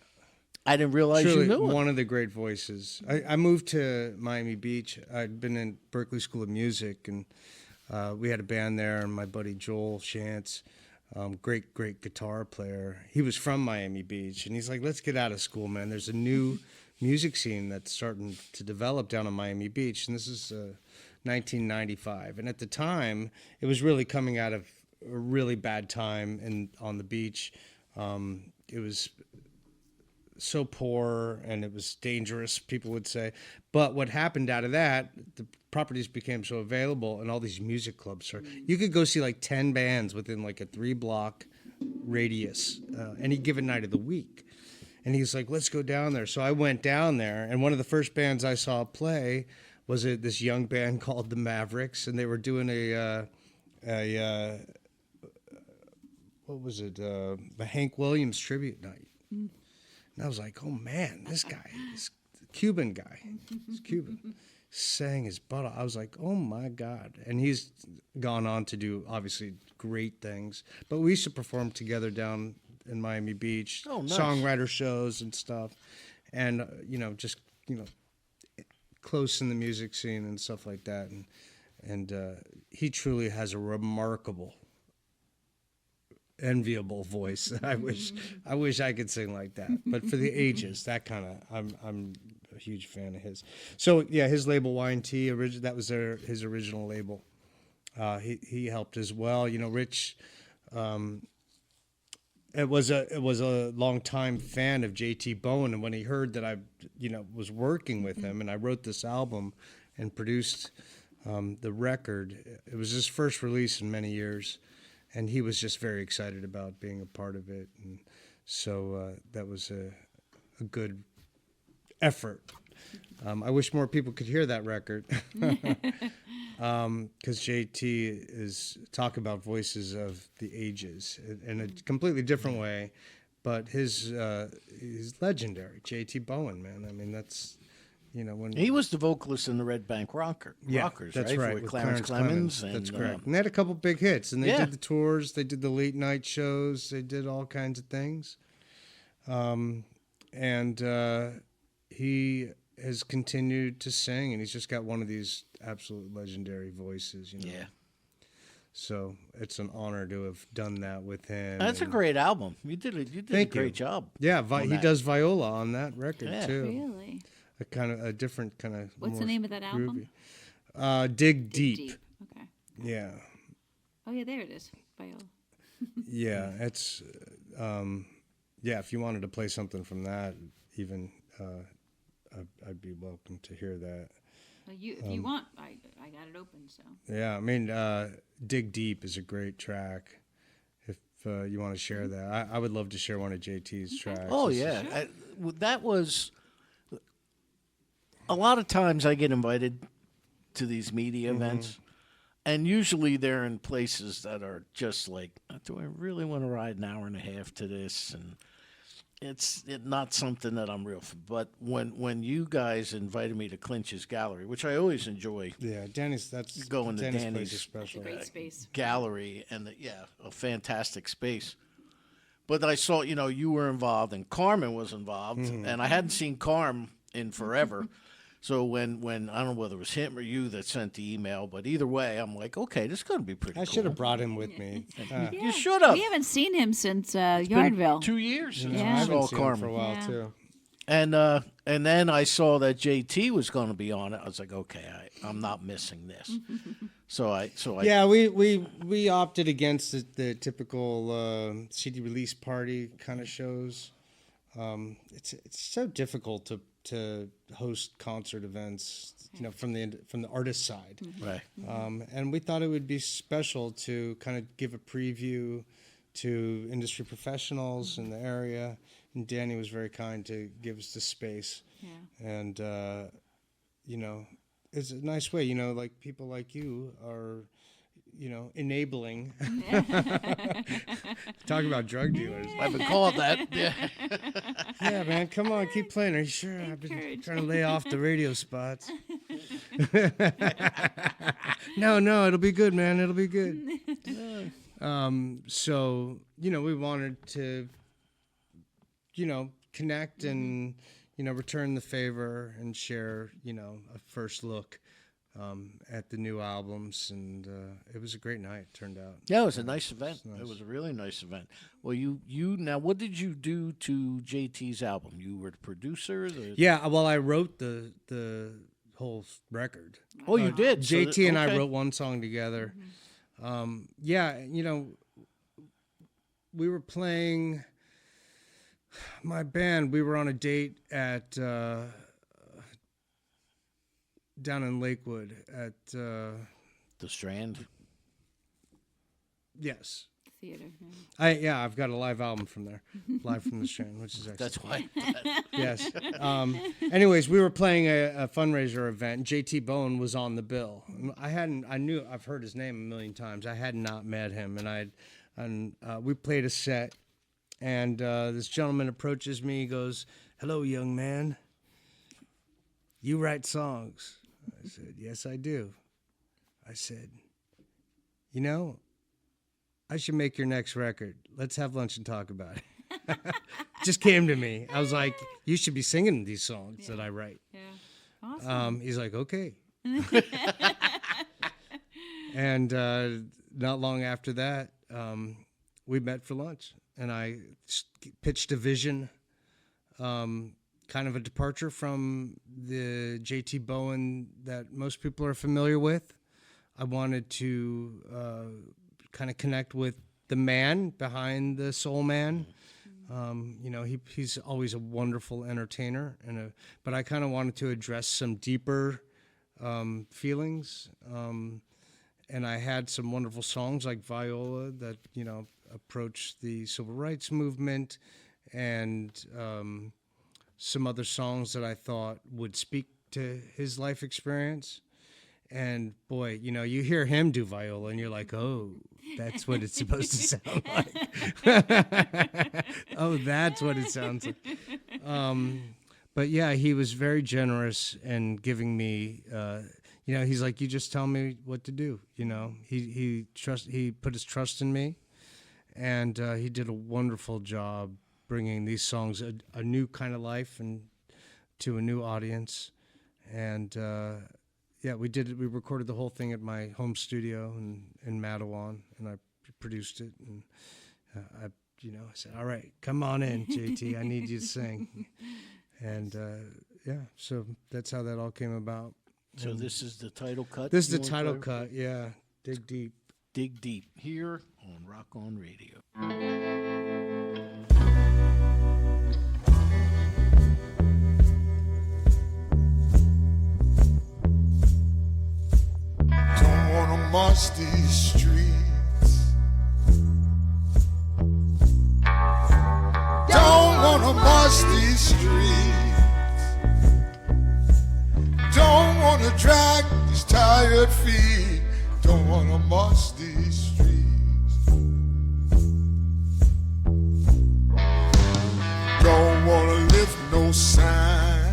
I didn't realize Truly, you knew him. one of the great voices. I moved to Miami Beach. I'd been in Berkeley School of Music, and we had a band there, and my buddy Joel Shantz, great guitar player. He was from Miami Beach, and he's like, let's get out of school, man. There's a new music scene that's starting to develop down in Miami Beach, and this is 1995. And at the time, it was really coming out of a really bad time on the beach. It was so poor and it was dangerous, people would say. But what happened out of that, the properties became so available, and all these music clubs you could go see like 10 bands within like a 3-block radius any given night of the week. And he's like, let's go down there. So I went down there, and one of the first bands I saw play was this young band called the Mavericks, and they were doing a Hank Williams tribute night. And I was like, oh man, this guy, this Cuban guy, he's Cuban, sang his butt off. I was like, oh my God. And he's gone on to do obviously great things. But we used to perform together down in Miami Beach, Oh, nice. songwriter shows and stuff. and just close in the music scene and stuff like that, and he truly has a remarkable, enviable voice. I wish I could sing like that, but for the ages, that kind of, I'm a huge fan of his. So yeah, his label Y&T, that was his original label. He helped as well. Rich, it was a long time fan of J.T. Bowen, and when he heard that I was working with him, and I wrote this album and produced the record, it was his first release in many years, and he was just very excited about being a part of it, and so that was a good effort. I wish more people could hear that record, because JT is talk about voices of the ages in a completely different way, but he's legendary. JT Bowen, man. I mean, that's when He was the vocalist in the Red Bank Rockers, that's right, with Clarence Clemens. And, that's correct. And they had a couple big hits, and they Yeah. did the tours, they did the late night shows, they did all kinds of things. He has continued to sing, and he's just got one of these absolute legendary voices. Yeah. So it's an honor to have done that with him. That's a great album. You did a Thank great you. job. Yeah, on he that. does viola on that record Yeah. too. Really? A different kind of. What's the name of that album? Dig Deep. Okay. Yeah, Oh yeah, there it is. Viola. yeah. It's if you wanted to play something from that, even I'd be welcome to hear that. Well, if you want, I got it open. So. Yeah, I mean, Dig Deep is a great track. If you want to share that, I would love to share one of JT's tracks. Oh yeah, that was. A lot of times I get invited to these media events, and usually they're in places that are just like, do I really want to ride an hour and a half to this? And it's not something that I'm real for. But when you guys invited me to Clinch's Gallery, which I always enjoy Yeah, that's going to Danny's Danny's place is special. Great space. gallery, and a fantastic space. But I saw, you were involved and Carmen was involved, and I hadn't seen Carm in forever. So when I don't know whether it was him or you that sent the email, but either way, I'm like, okay, this is going to be pretty I cool. should have brought him with me. You should have. We haven't seen him since Been Yardville. 2 years since Yeah. I I haven't saw seen him Carmen. for a while Yeah. too. And then I saw that JT was going to be on it. I was like, okay, I'm not missing this. So I Yeah, we opted against the typical CD release party kind of shows. It's so difficult to host concert events, from the artist side. right. And we thought it would be special to kind of give a preview to industry professionals in the area. And Danny was very kind to give us the space. Yeah. And, it's a nice way, like people like you are, enabling. Talk about drug dealers. I've been called that. Yeah. Yeah, man, come on, keep playing. Are you sure? I've been Encourage. trying to lay off the radio spots. No, it'll be good, man. It'll be good. So, we wanted to, connect and, return the favor and share, a first look at the new albums. And it was a great night, it turned out. Yeah, it was a nice event. nice. It was a really nice event. Well, you now, what did you do to JT's album? You were the producer? Yeah, well, I wrote the whole record. Oh, you did? So JT and I okay. wrote one song together. Yeah, we were playing my band. We were on a date at down in Lakewood at The Strand. yes. Theater. Yeah. I've got a live album from there, live from the Strand, which is excellent. That's why. Yes. Anyways, we were playing a fundraiser event. JT Bowen was on the bill. I've heard his name a million times. I had not met him, and we played a set, and this gentleman approaches me. He goes, "Hello, young man. You write songs?" I said, "Yes, I do." I said, "I should make your next record. Let's have lunch and talk about it." Just came to me. I was like, you should be singing these songs that I write. Yeah. Awesome. He's like, okay. And not long after that, we met for lunch, and I pitched a vision, kind of a departure from the J.T. Bowen that most people are familiar with. I wanted to kind of connect with the man behind the soul man. He's always a wonderful entertainer, but I kind of wanted to address some deeper feelings. And I had some wonderful songs like Viola that, approached the civil rights movement, and some other songs that I thought would speak to his life experience. And boy, you hear him do viola and you're like, oh, that's what it's supposed to sound like. Oh, that's what it sounds like. But yeah, he was very generous in giving me, he's like, you just tell me what to do. He put his trust in me, and he did a wonderful job bringing these songs a new kind of life and to a new audience. And, yeah, we did it. We recorded the whole thing at my home studio in Matawan, and I produced it. And I said, "All right, come on in, JT. I need you to sing." And so that's how that all came about. So this is the title cut. This is the title cut. Yeah, dig deep. Dig deep here on Rock On Radio. March these streets. Don't wanna march these streets. Don't wanna drag these tired feet. Don't wanna march these streets. Don't wanna lift no signs.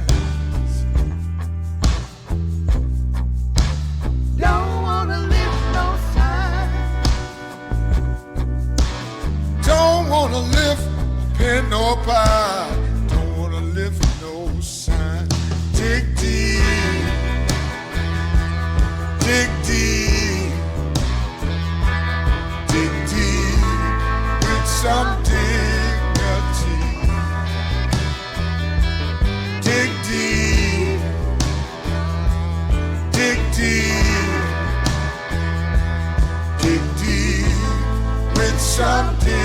Don't wanna lift a pen or pie. Don't wanna lift no sign. Dig deep, dig deep, dig deep with some dignity. Dig deep, dig deep, dig deep with some dignity.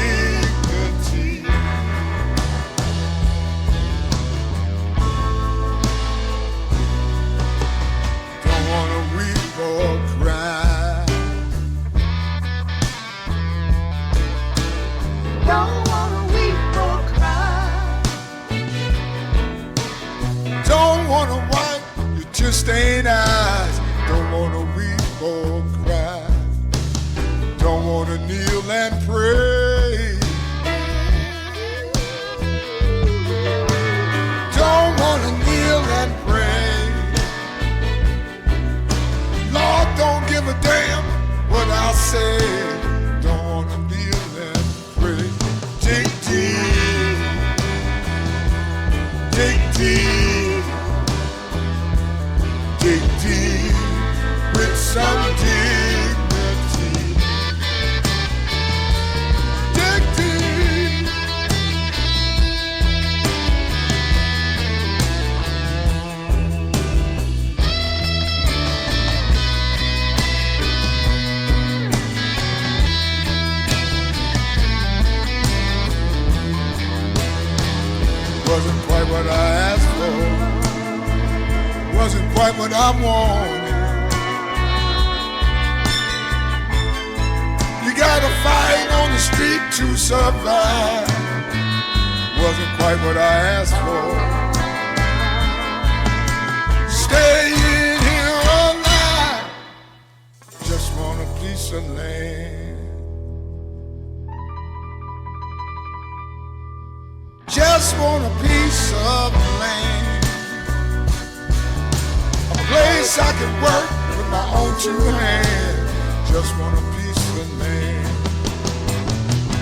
Stained eyes, don't wanna weep or cry. Don't wanna kneel and pray. Don't wanna kneel and pray. Lord, don't give a damn what I say. Don't wanna kneel and pray. Dig deep, dig deep, dig deep with some dignity. Dig deep. Wasn't quite what I asked for. Wasn't quite what I wanted. You gotta fight on the street to survive. Wasn't quite what I asked for. Staying here alive. Just want a piece of land. Just want a piece of land. A place I can work with my own two hands. Just want a piece of land.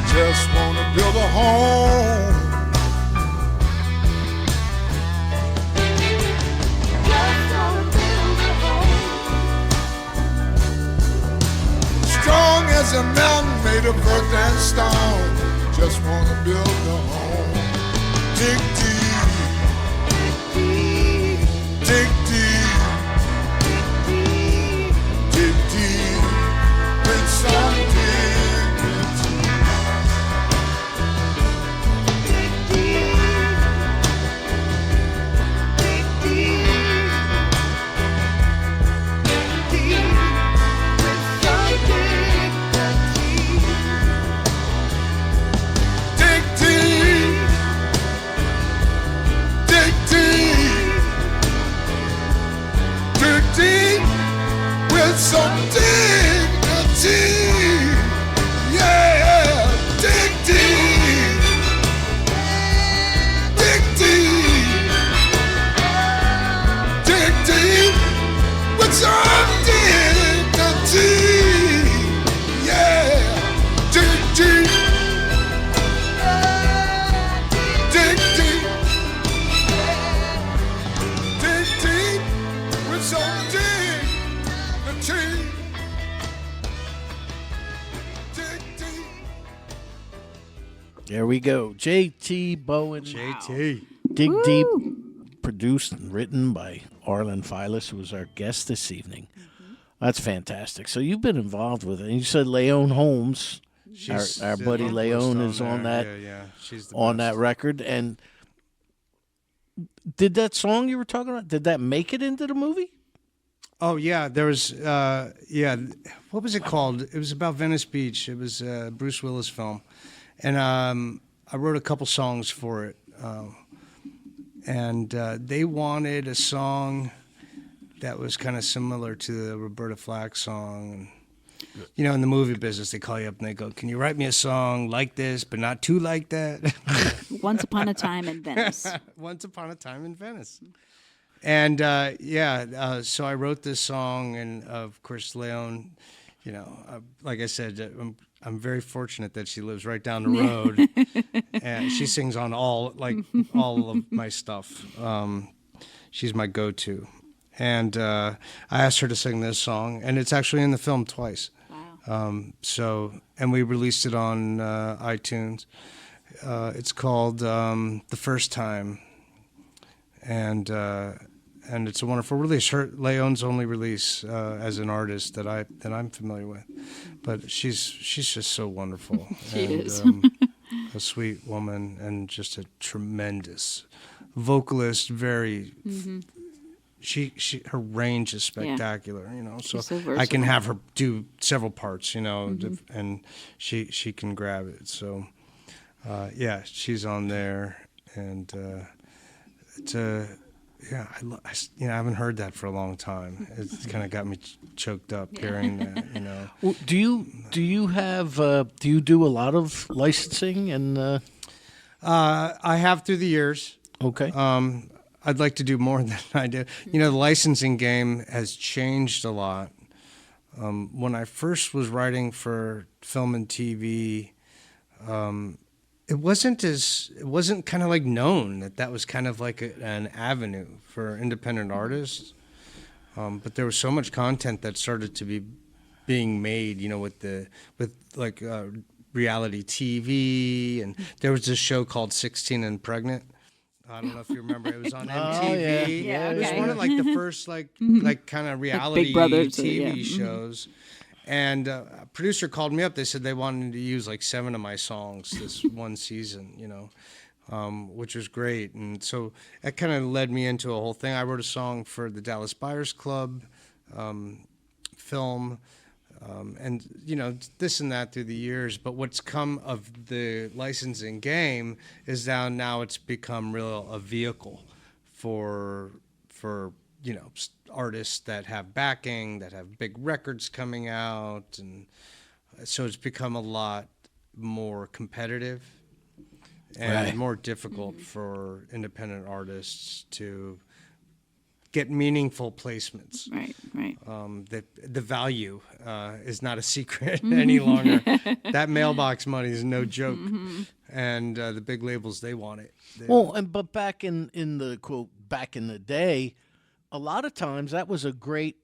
Just want to build a home There's a mountain made of earth and stone. Just wanna build a home. Dig deep, dig deep, dig deep with some dignity. Dig deep, dig deep, dig deep with some dignity. Dig deep, dig deep, dig deep with some dignity. Yeah, dig deep, dig deep, dig deep with some dignity. Yeah, dig deep. Dig deep, dig deep with some dignity. Dig deep. There we go. J.T. Bowen. JT. Dig Deep, produced and written by Arlen Feiles, who was our guest this evening. That's fantastic. So you've been involved with it. And you said Leon Holmes, our buddy the Leon, vocalist is on that. Yeah, she's the On best. that record. And did that song you were talking about, did that make it into the movie? Oh yeah, there was what was it called? It was about Venice Beach. It was a Bruce Willis film, and I wrote a couple songs for it, and they wanted a song that was kind of similar to the Roberta Flack song. And, you know, in the movie business, they call you up and they go, "Can you write me a song like this, but not too like that?" Once Upon a Time in Venice. Once Upon a Time in Venice. And so I wrote this song, and of course, Leon, you know, like I said, I'm very fortunate that she lives right down the road, and she sings on all of my stuff. She's my go-to, and I asked her to sing this song, and it's actually in the film twice. Wow. And we released it on iTunes. It's called "The First Time," and it's a wonderful release. Leon's only release as an artist that I'm familiar with, but she's just so wonderful. She is. A sweet woman and just a tremendous vocalist. Very. She her range is spectacular, you know. So, so I can versatile. have her do several parts, you know, and she can grab it. So, she's on there, and it's I haven't heard that for a long time. It's kind of got me choked up hearing that, you know. Well, do you do a lot of licensing and? I have through the years. Okay. I'd like to do more than I do. You know, the licensing game has changed a lot. When I first was writing for film and TV, it wasn't kind of like known that was kind of like an avenue for independent artists. But there was so much content that started to be being made, you know, with reality TV, and there was this show called 16 and Pregnant. I don't know if you remember. It was on MTV. yeah. It was okay. one of like the first like kind of reality Brothers, TV shows. And a producer called me up. They said they wanted to use like 7 of my songs this one season, you know, which was great. And so that kind of led me into a whole thing. I wrote a song for the Dallas Buyers Club film. And, you know, this and that through the years. But what's come of the licensing game is now it's become a vehicle for you know, artists that have backing, that have big records coming out. And so it's become a lot more competitive and more difficult for independent artists to get meaningful placements. Right. The value is not a secret any longer. That mailbox money is no joke, and the big labels, they want it. But back in the quote back in the day, a lot of times that was a great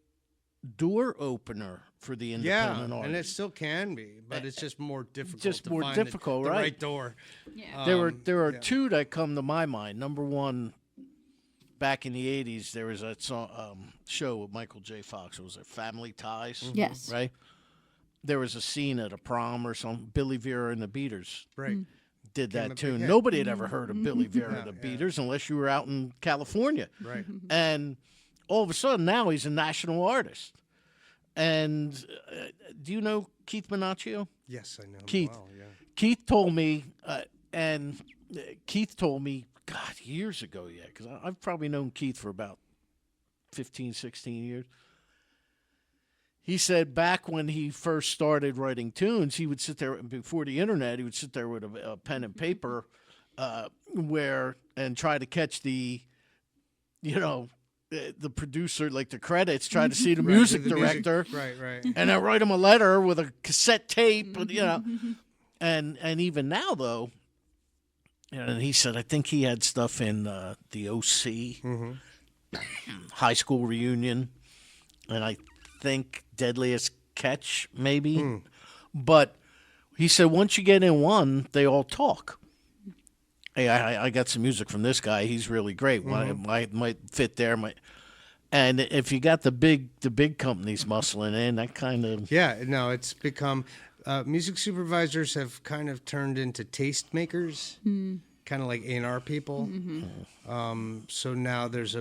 door opener for the Yeah, independent artist. and it still can be, but it's just more difficult. just to more find difficult, the right? right door. Yeah. There are yeah. two that come to my mind. Number one, back in the '80s, there was a show with Michael J. Fox. It was Family Ties. Yes. Right. There was a scene at a prom or something. Billy Vera and the Beaters Right. did Became a that big tune. hit. Nobody had ever heard of Billy Vera Yeah, and the yeah. Beaters unless you were out in California. Right. And all of a sudden now he's a national artist. And do you know Keith Minaccio? Yes, I know. Keith. Well, yeah. Keith told me, Keith told me, God, years ago, because I've probably known Keith for about 15, 16 years. He said back when he first started writing tunes, he would sit there before the internet. He would sit there with a pen and paper, and try to catch the producer, like the credits, try to see the music director, Right. and then write him a letter with a cassette tape, and even now though, and he said I think he had stuff in the OC, High School Reunion, and I think Deadliest Catch maybe, but he said once you get in one, they all talk. Hey, I got some music from this guy. He's really great. Might fit there. And if you got the big companies muscling in, that kind of it's become music supervisors have kind of turned into tastemakers, kind of like A&R people. So now there's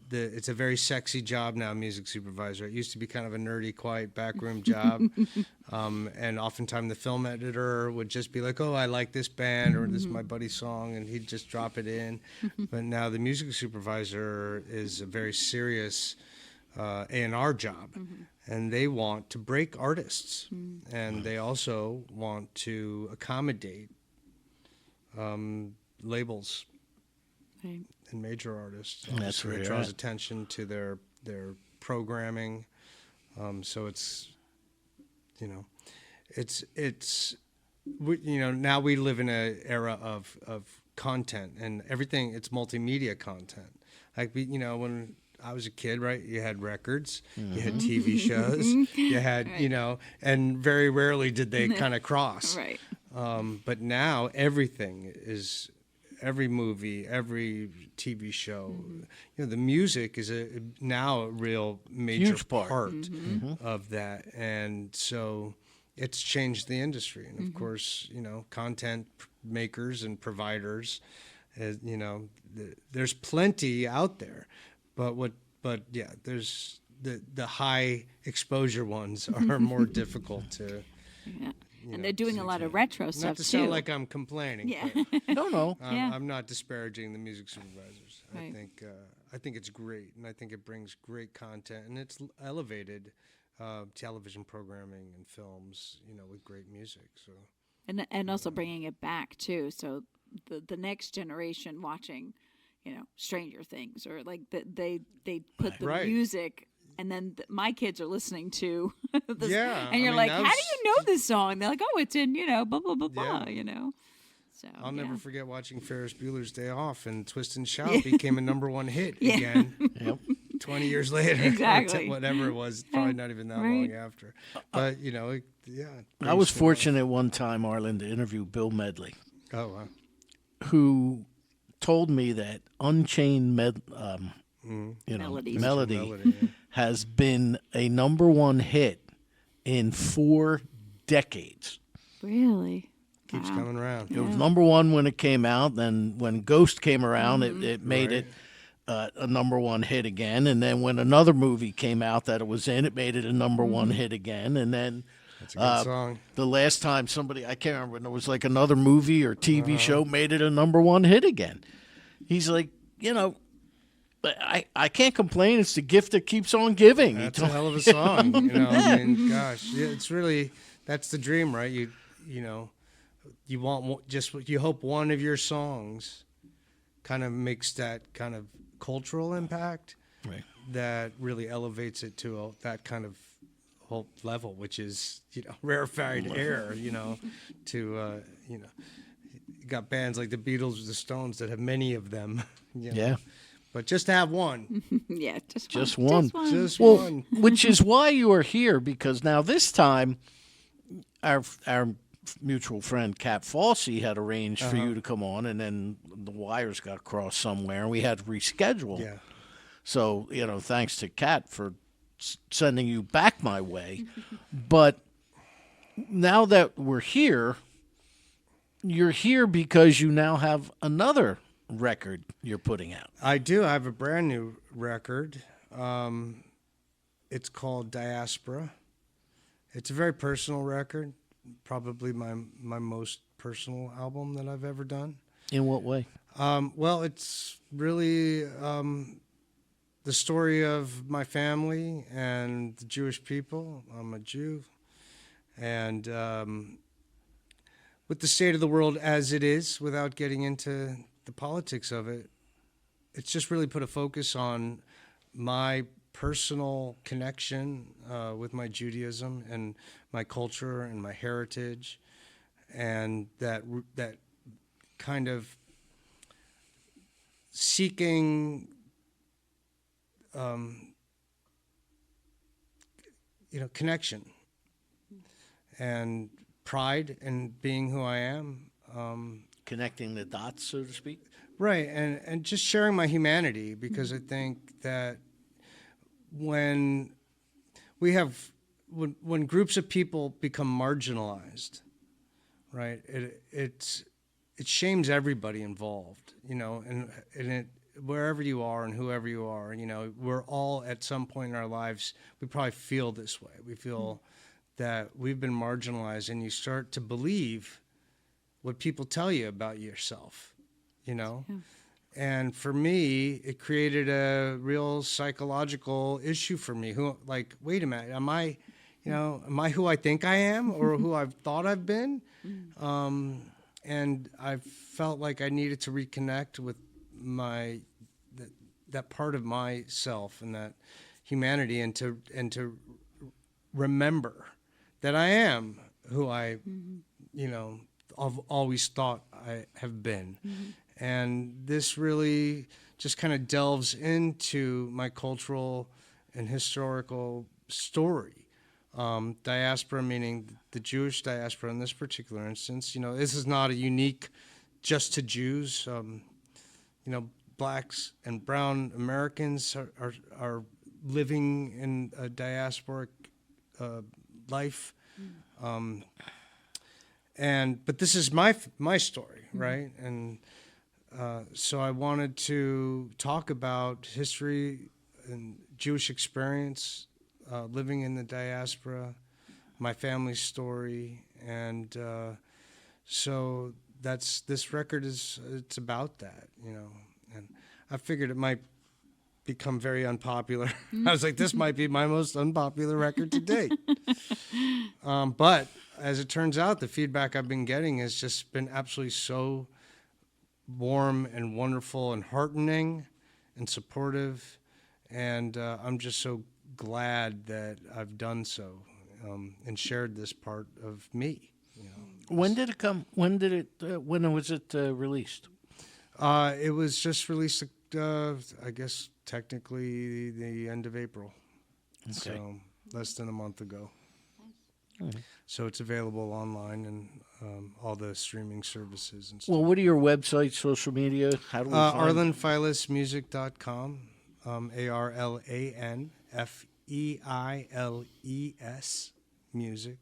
it's a very sexy job now, music supervisor. It used to be kind of a nerdy, quiet backroom job, and oftentimes the film editor would just be like, "Oh, I like this band," or "This is my buddy's song," and he'd just drop it in. But now the music supervisor is a very serious A&R job, and they want to break artists, and they also want to accommodate labels. Right. And major artists. That's where it you're draws at. attention to their programming. So it's now we live in an era of content and everything. It's multimedia content. Like when I was a kid, right? You had records, you had TV shows, you had and very rarely did they kind of cross. Right. But now everything is. Every movie, every TV show, the music is now a real major Huge part. of that, and so it's changed the industry. And of course, content makers and providers, there's plenty out there, but there's the high exposure ones are more difficult to. Yeah. And they're doing a lot of retro stuff Not to too. sound like I'm complaining. Yeah. no. Yeah. I'm not disparaging the music supervisors. Right. I think it's great, and I think it brings great content, and it's elevated television programming and films, with great music. So And also bringing it back too, so the next generation watching, Stranger Things, or like they put the music. And then my kids are listening to this, and you're like, "How do you know this song?" They're like, "Oh, it's in blah blah blah blah," So I'll never forget watching Ferris Bueller's Day Off, and Twist and Shout became a #1 hit again. 20 years later, Exactly. whatever it was, probably not even that long after. But I was fortunate one time, Arlen, to interview Bill Medley, Oh wow. who told me that Unchained Melodies. Melody has been a #1 hit in 4 decades. Really? Keeps coming around. It was #1 when it came out. Then when Ghost came around, it made it a #1 hit again. And then when another movie came out that it was in, it made it a #1 hit again. And then That's a good song. the last time somebody, I can't remember, there was like another movie or TV show made it a #1 hit again. He's like, I can't complain. It's the gift that keeps on giving. That's a hell of a song. I mean, gosh, it's really, that's the dream, right? You want you hope one of your songs kind of makes that kind of cultural impact, Right. that really elevates it to that kind of whole level, which is rarefied air. To you got bands like the Beatles or the Stones that have many of them. Yeah. but just to have one. Yeah, Just one. Just Well, one. which is why you are here, because now this time our mutual friend Kat Fossey had arranged for you to come on, and then the wires got crossed somewhere, and we had to reschedule. Yeah. So, thanks to Kat for sending you back my way. But now that we're here, you're here because you now have another record you're putting out. I do. I have a brand new record. It's called Diaspora. It's a very personal record, probably my most personal album that I've ever done. In what way? Well, it's really the story of my family and the Jewish people. I'm a Jew. And with the state of the world as it is, without getting into the politics of it, it's just really put a focus on my personal connection with my Judaism and my culture and my heritage, and that kind of seeking, connection and pride in being who I am. Connecting the dots, so to speak? Right, and just sharing my humanity, because I think that when groups of people become marginalized, right, it shames everybody involved, and it, wherever you are and whoever you are, we're all at some point in our lives, we probably feel this way. We feel that we've been marginalized, and you start to believe what people tell you about yourself, Yeah. And for me, it created a real psychological issue for me. Wait a minute, am I who I think I am, or who I've thought I've been? And I felt like I needed to reconnect with that part of myself and that humanity, and to remember that I am who I, I've always thought I have been. And this really just kind of delves into my cultural and historical story. Diaspora, meaning the Jewish diaspora in this particular instance. This is not a unique just to Jews. Blacks and brown Americans are living in a diasporic life. But this is my story, right? And so I wanted to talk about history and Jewish experience, living in the diaspora, my family's story, and so this record it's about that, And I figured it might become very unpopular. I was like, this might be my most unpopular record to date. But as it turns out, the feedback I've been getting has just been absolutely so warm and wonderful and heartening and supportive. And I'm just so glad that I've done so and shared this part of me. When did it come? When was it released? It was just released, I guess, technically the end of April. Okay. So less than a month ago. Mm-hmm. So it's available online and all the streaming services and stuff. Well, what are your websites, social media? How do we find ArlanFeilesmusic.com, ArlanFeiles music.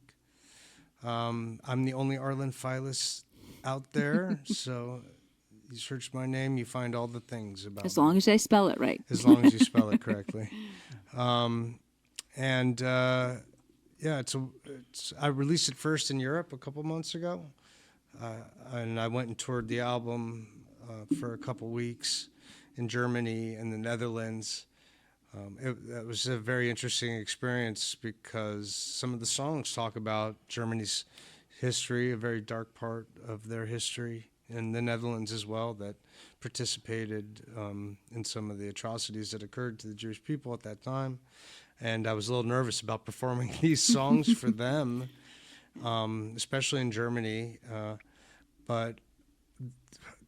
I'm the only Arlan Feiles out there, so you search my name, you find all the things about as long as I spell it right. As long as you spell it correctly. Yeah, I released it first in Europe a couple months ago, and I went and toured the album for a couple weeks in Germany and the Netherlands. That was a very interesting experience because some of the songs talk about Germany's history, a very dark part of their history, and the Netherlands as well, that participated in some of the atrocities that occurred to the Jewish people at that time. And I was a little nervous about performing these songs for them, especially in Germany. But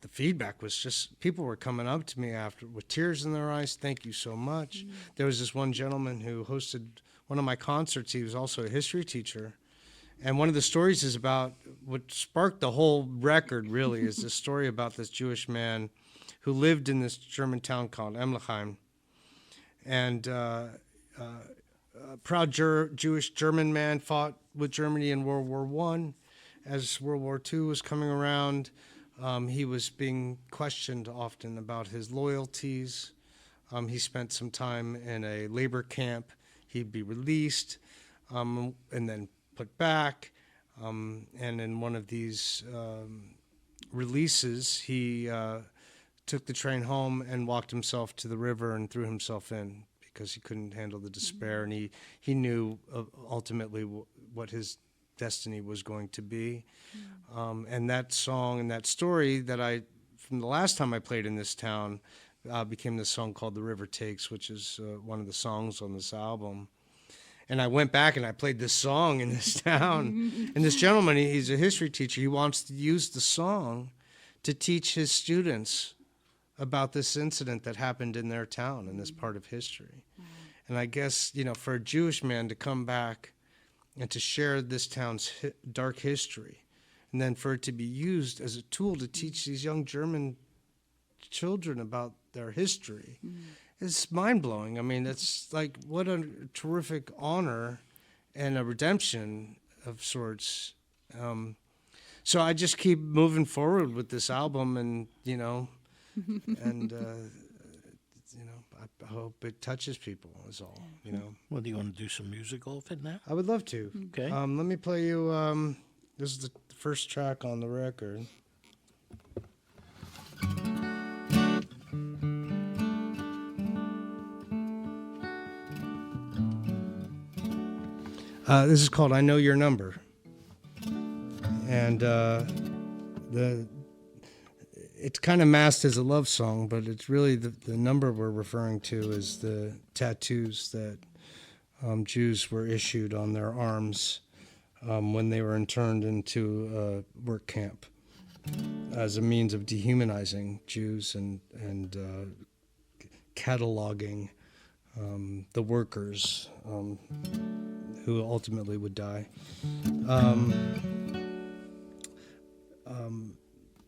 the feedback was just, people were coming up to me after with tears in their eyes. Thank you so much. There was this one gentleman who hosted one of my concerts. He was also a history teacher. And one of the stories is about what sparked the whole record, really, is this story about this Jewish man who lived in this German town called Emlichheim. And a proud Jewish German man fought with Germany in World War I. As World War II was coming around, he was being questioned often about his loyalties. He spent some time in a labor camp. He'd be released and then put back. And in one of these releases, he took the train home and walked himself to the river and threw himself in because he couldn't handle the despair. And he knew ultimately what his destiny was going to be. And that song and that story that from the last time I played in this town, became this song called The River Takes, which is one of the songs on this album. And I went back and I played this song in this town. And this gentleman, he's a history teacher. He wants to use the song to teach his students about this incident that happened in their town in this part of history. And I guess, for a Jewish man to come back and to share this town's dark history, and then for it to be used as a tool to teach these young German children about their history, is mind-blowing. I mean, it's like, what a terrific honor and a redemption of sorts. So I just keep moving forward with this album, and and I hope it touches people. Is all. Well, do you want to do some musical of it now? I would love to. Okay. Let me play you. This is the first track on the record. This is called "I Know Your Number," and it's kind of masked as a love song, but it's really the number we're referring to is the tattoos that Jews were issued on their arms when they were interned into a work camp as a means of dehumanizing Jews and cataloging the workers who ultimately would die.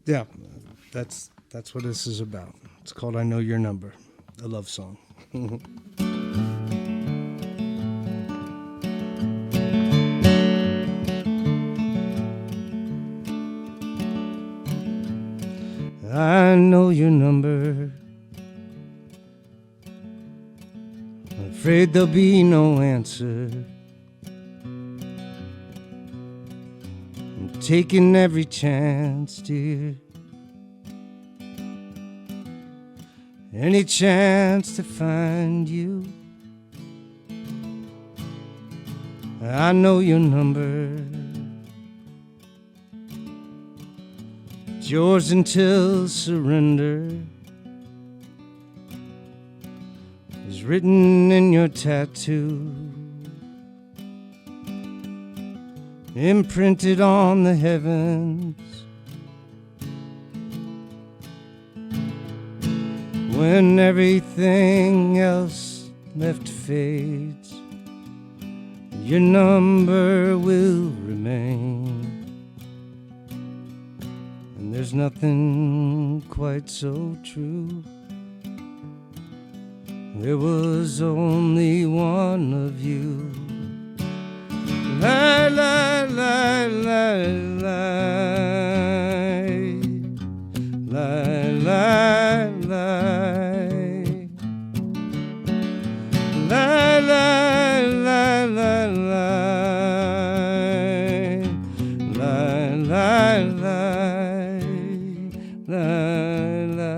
Yeah, that's what this is about. It's called "I Know Your Number," a love song. I know your number. I'm afraid there'll be no answer. I'm taking every chance, dear. Any chance to find you. I know your number. It's yours until surrender is written in your tattoo, imprinted on the heavens. When everything else left fades, your number will remain. And there's nothing quite so true. There was only one of you. La la la la la la la la. La la la la la la la la la.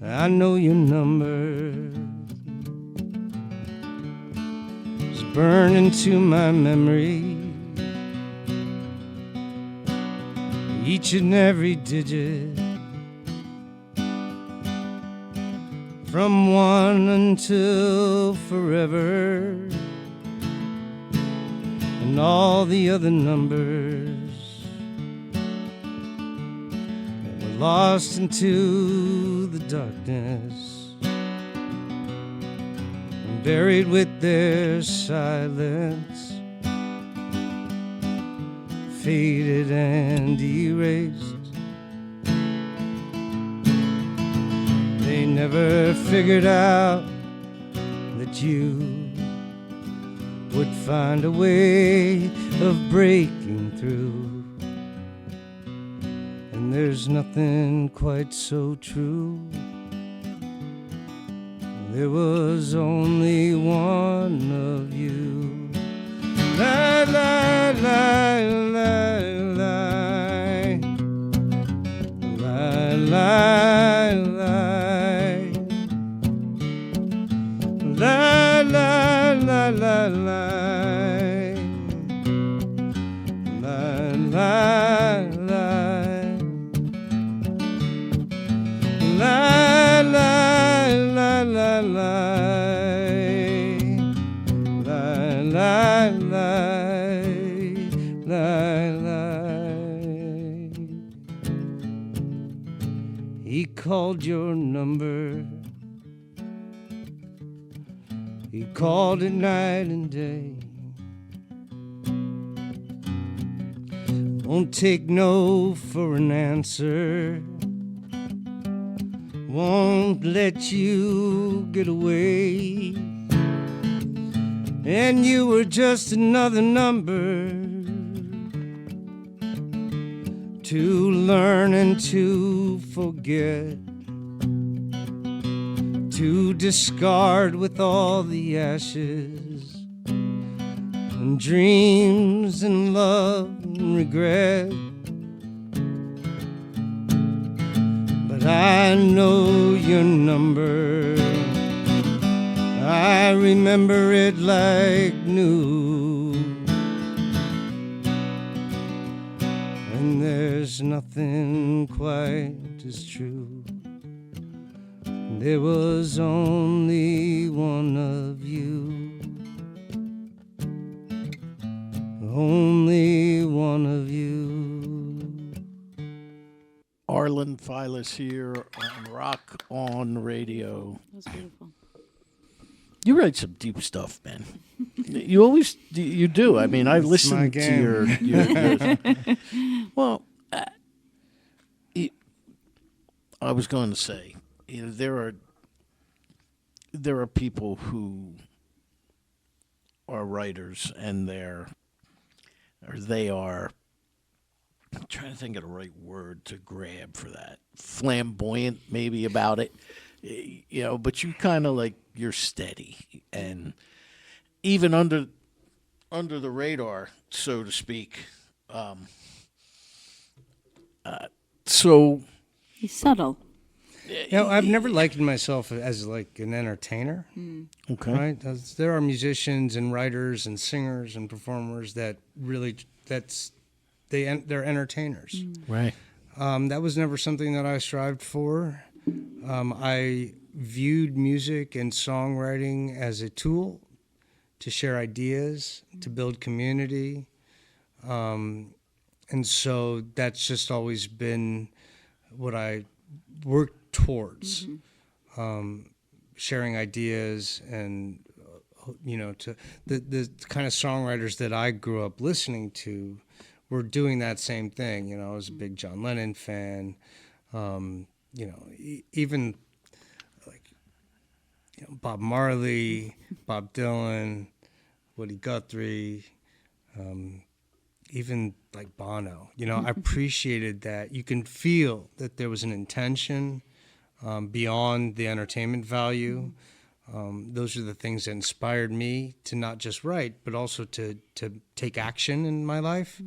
I know your number. It's burned into my memory. Each and every digit. From one until forever, and all the other numbers lost into the darkness, buried with their silence, faded and erased. They never figured out that you would find a way of breaking through. And there's nothing quite so true. There was only one of you. La la la la la la la la la la la la la la la la la. He called your number. He called it night and day. Won't take no for an answer. Won't let you get away. And you were just another number to learn and to forget, to discard with all the ashes, and dreams and love and regret. But I know your number, I remember it like new, and there's nothing quite as true. There was only one of you, only one of you. Arlen Feiles here on Rock On Radio. That was beautiful. You write some deep stuff, man. You always you do. I mean, I my listened to game. your well, I was going to say, you know, there are people who are writers and they are, I'm trying to think of the right word to grab for that. Flamboyant, maybe, about it. You know, but you kind of like, you're steady and even under the radar, so to speak. So He's subtle. You know, I've never likened myself as like an entertainer. okay, Right? There are musicians and writers and singers and performers that really they're entertainers. right. That was never something that I strived for. I viewed music and songwriting as a tool to share ideas, to build community. And so that's just always been what I worked towards, sharing ideas and, you know, to the kind of songwriters that I grew up listening to were doing that same thing. You know, I was a big John Lennon fan. You know, even like, you know, Bob Marley, Bob Dylan, Woody Guthrie, even like Bono. You know, I appreciated that. You can feel that there was an intention beyond the entertainment value. Those are the things that inspired me to not just write, but also to take action in my life.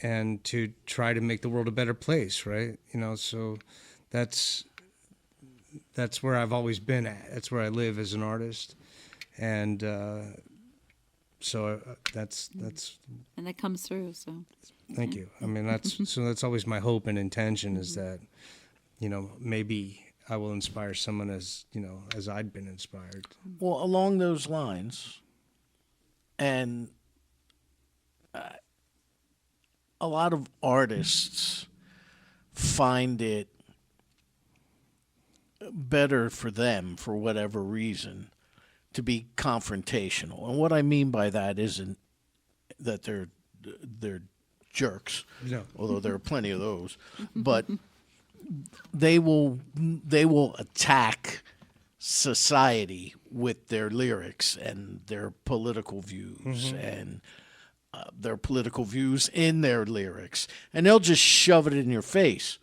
And to try to make the world a better place, right? You know, so that's where I've always been at. That's where I live as an artist, and so that's. And that comes through. So Thank you. I mean, that's always my hope and intention is that, you know, maybe I will inspire someone as, you know, as I'd been inspired. Well, along those lines, and a lot of artists find it better for them, for whatever reason, to be confrontational. And what I mean by that isn't that they're jerks, No. although there are plenty of those, but they will attack society with their lyrics and their political views and their political views in their lyrics, and they'll just shove it in your face.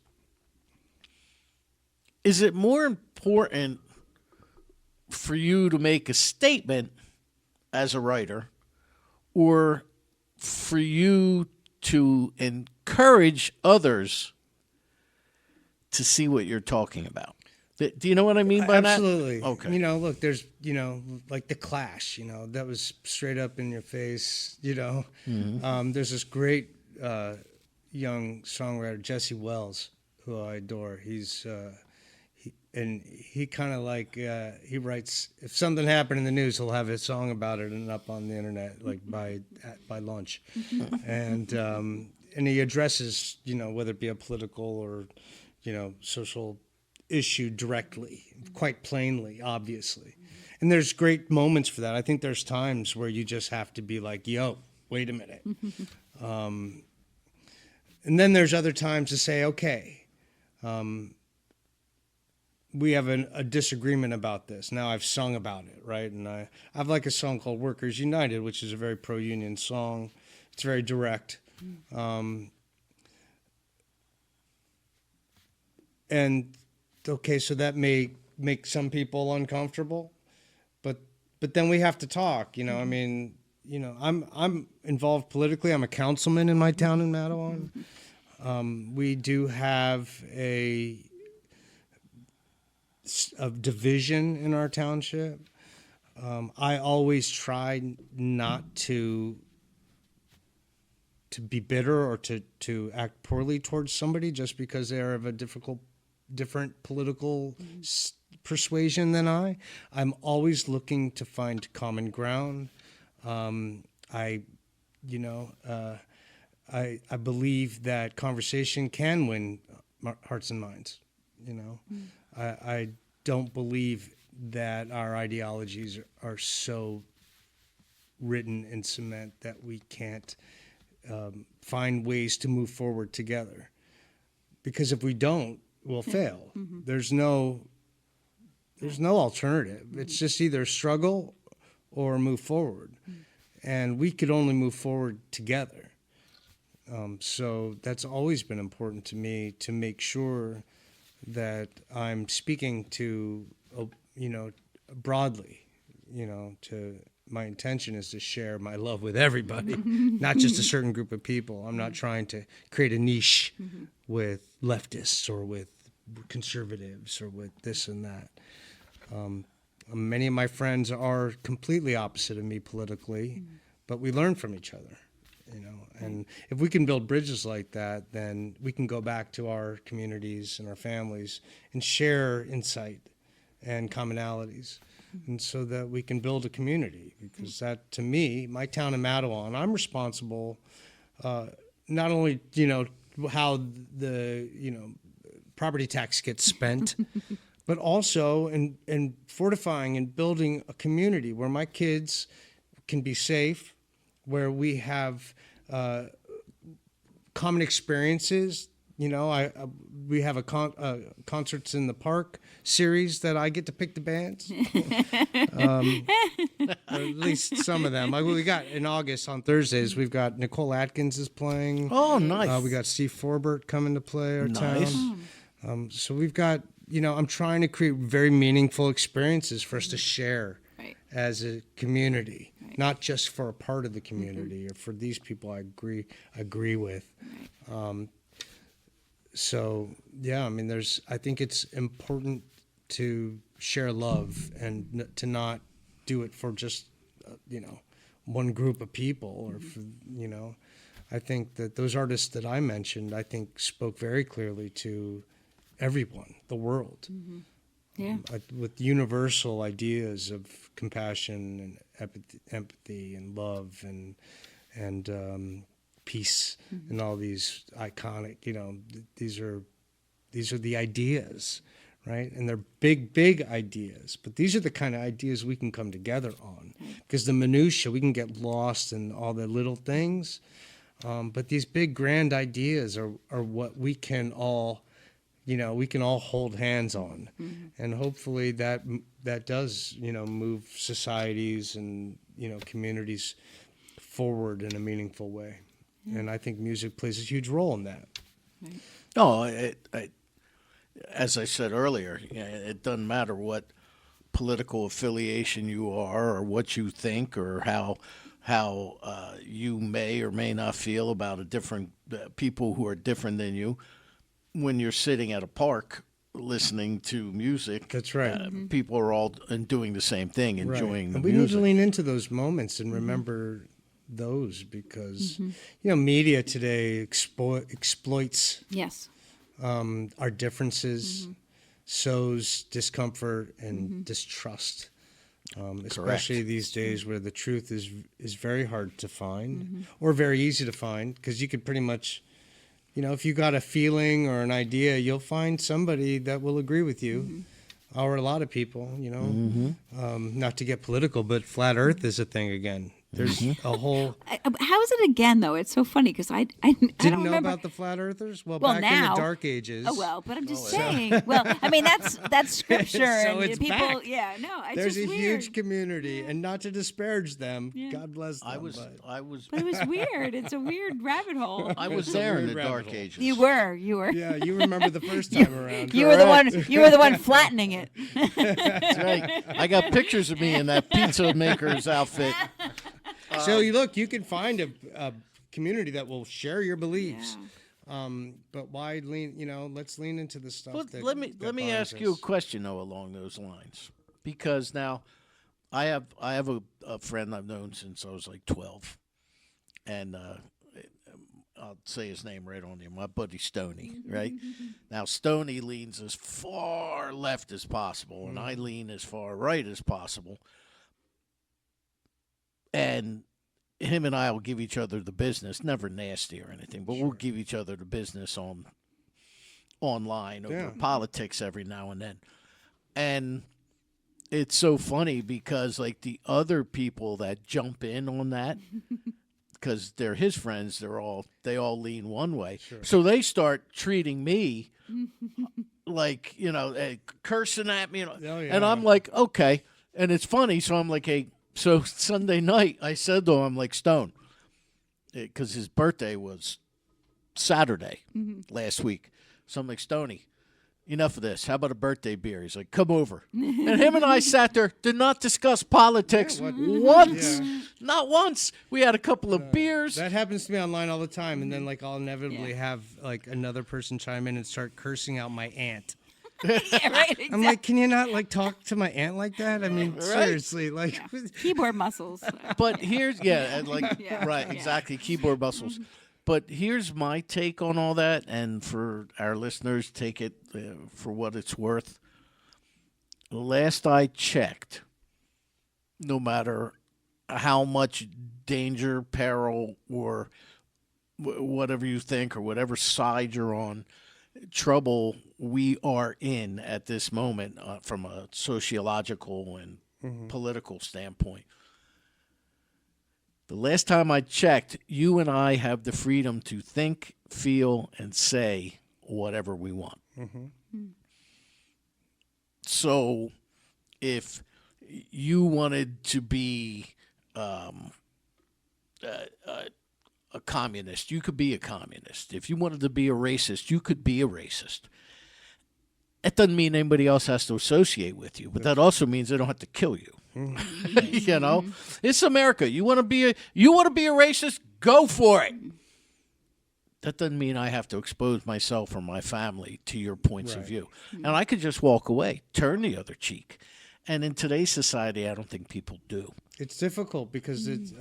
Is it more important for you to make a statement as a writer, or for you to encourage others to see what you're talking about? Do you know what I mean by that? Absolutely. Okay. You know, look, there's, you know, like The Clash, you know, that was straight up in your face, you know. There's this great young songwriter, Jesse Wells, who I adore. He kind of like, he writes, if something happened in the news, he'll have a song about it and up on the internet, like by lunch. And he addresses, you know, whether it be a political or, you know, social issue directly, quite plainly, obviously. And there's great moments for that. I think there's times where you just have to be like, yo, wait a minute. And then there's other times to say, okay, we have a disagreement about this. Now I've sung about it, right? And I have like a song called Workers United, which is a very pro-union song. It's very direct. And okay, so that may make some people uncomfortable, but then we have to talk, you know. I mean, you know, I'm involved politically. I'm a councilman in my town in Matawan. We do have a division in our township. I always try not to be bitter or to act poorly towards somebody just because they are of a different political persuasion than I. I'm always looking to find common ground. I believe that conversation can win hearts and minds. You know, I don't believe that our ideologies are so written in cement that we can't find ways to move forward together. Because if we don't, we'll fail. There's no alternative. It's just either struggle or move forward. And we could only move forward together. So that's always been important to me, to make sure that I'm speaking to, you know, broadly, you know, my intention is to share my love with everybody, not just a certain group of people. I'm not trying to create a niche with leftists or with conservatives or with this and that. Many of my friends are completely opposite of me politically, but we learn from each other, you know. And if we can build bridges like that, then we can go back to our communities and our families and share insight and commonalities, and so that we can build a community. Because that, to me, my town in Matawan, I'm responsible not only, you know, how the, you know, property tax gets spent, but also in fortifying and building a community where my kids can be safe, where we have common experiences. You know, we have concerts in the park series that I get to pick the bands, or at least some of them. Like we got in August on Thursdays, we've got Nicole Atkins is playing. Oh, nice. We got Steve Forbert coming to play our Nice. town. So we've got, you know, I'm trying to create very meaningful experiences for us to share as a community, not just for a part of the community or for these people I agree with. So yeah, I mean, I think it's important to share love and to not do it for just, you know, one group of people or for, you know. I think that those artists that I mentioned, I think spoke very clearly to everyone, the world, with universal ideas of compassion and empathy and love and peace and all these iconic, you know, these are These are the ideas, right? And they're big, big ideas. But these are the kind of ideas we can come together on. Because the minutia, we can get lost in all the little things. But these big, grand ideas are what we can all, we can all hold hands on. And hopefully that does, move societies and, communities forward in a meaningful way. And I think music plays a huge role in that. No, as I said earlier, it doesn't matter what political affiliation you are or what you think or how you may or may not feel about a different people who are different than you. When you're sitting at a park listening to music, that's right. People are all doing the same thing, enjoying the and we music. need to lean into those moments and remember those because media today exploits Yes. Our differences, sows discomfort and distrust. Especially these days where the truth is very hard to find or very easy to find, because you could pretty much, if you got a feeling or an idea, you'll find somebody that will agree with you, or a lot of people, not to get political, but flat earth is a thing again. There's a whole... How is it again, though? It's so funny because I Didn't don't know remember. about the flat earthers? Well, Well, back now- in the Dark Ages. Oh, well, but I'm just saying. Well, I mean, that's scripture. So and it's people, back. yeah, no, it's There's just a weird. huge community, and not to disparage them, Yeah. God bless them. I was But it was weird. It's a weird rabbit hole. I was It's a there in weird the rabbit Dark hole. ages. You were. Yeah, you remember the first time around. You were the one. You were the one flattening it. That's right. I got pictures of me in that pizza maker's outfit. So you can find a community that will share your beliefs. But why lean? Let's lean into the stuff. But that, let me that ask binds you a us. question though along those lines, because now I have a friend I've known since I was like 12, and I'll say his name right on here. My buddy Stoney, right? Now Stoney leans as far left as possible, and I lean as far right as possible. And him and I will give each other the business, never nasty or anything, but we'll give each other the business online over politics every now and then. And it's so funny because like the other people that jump in on that, because they're his friends, they all lean one way. Sure. So they start treating me like, cursing at me. And I'm like, okay. And it's funny. So I'm like, hey, so Sunday night, I said to him, like, Stone, because his birthday was Saturday last week. So I'm like, Stoney, enough of this. How about a birthday beer? He's like, come over. And him and I sat there, did not discuss politics once. Yeah. Not once. We had a couple of beers. That happens to me online all the time. And then, I'll inevitably have, another person chime in and start cursing out my aunt. Yeah, right. Exactly. I'm like, can you not like talk to my aunt like that? I mean, seriously, like keyboard muscles. But here's exactly, keyboard muscles. But here's my take on all that, and for our listeners, take it for what it's worth. Last I checked, no matter how much danger, peril, or whatever you think, or whatever side you're on, trouble we are in at this moment from a sociological and political standpoint. The last time I checked, you and I have the freedom to think, feel, and say whatever we want. So if you wanted to be a communist, you could be a communist. If you wanted to be a racist, you could be a racist. That doesn't mean anybody else has to associate with you, but that also means they don't have to kill you. It's America. You want to be a racist? Go for it. That doesn't mean I have to expose myself or my family to your points of view. And I could just walk away, turn the other cheek. And in today's society, I don't think people do. It's difficult because it's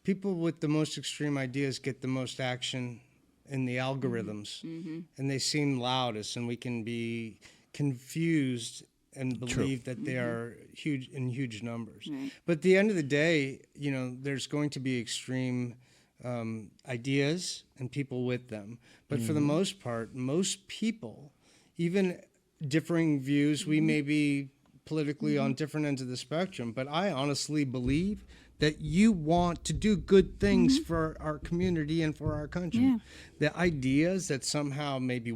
people with the most extreme ideas get the most action in the algorithms, and they seem loudest, and we can be confused and believe that they are huge numbers. But at the end of the day, there's going to be extreme ideas and people with them. But for the most part, most people, even differing views, we may be politically on different ends of the spectrum, but I honestly believe that you want to do good things for our community and for our country. Yeah. The ideas that somehow maybe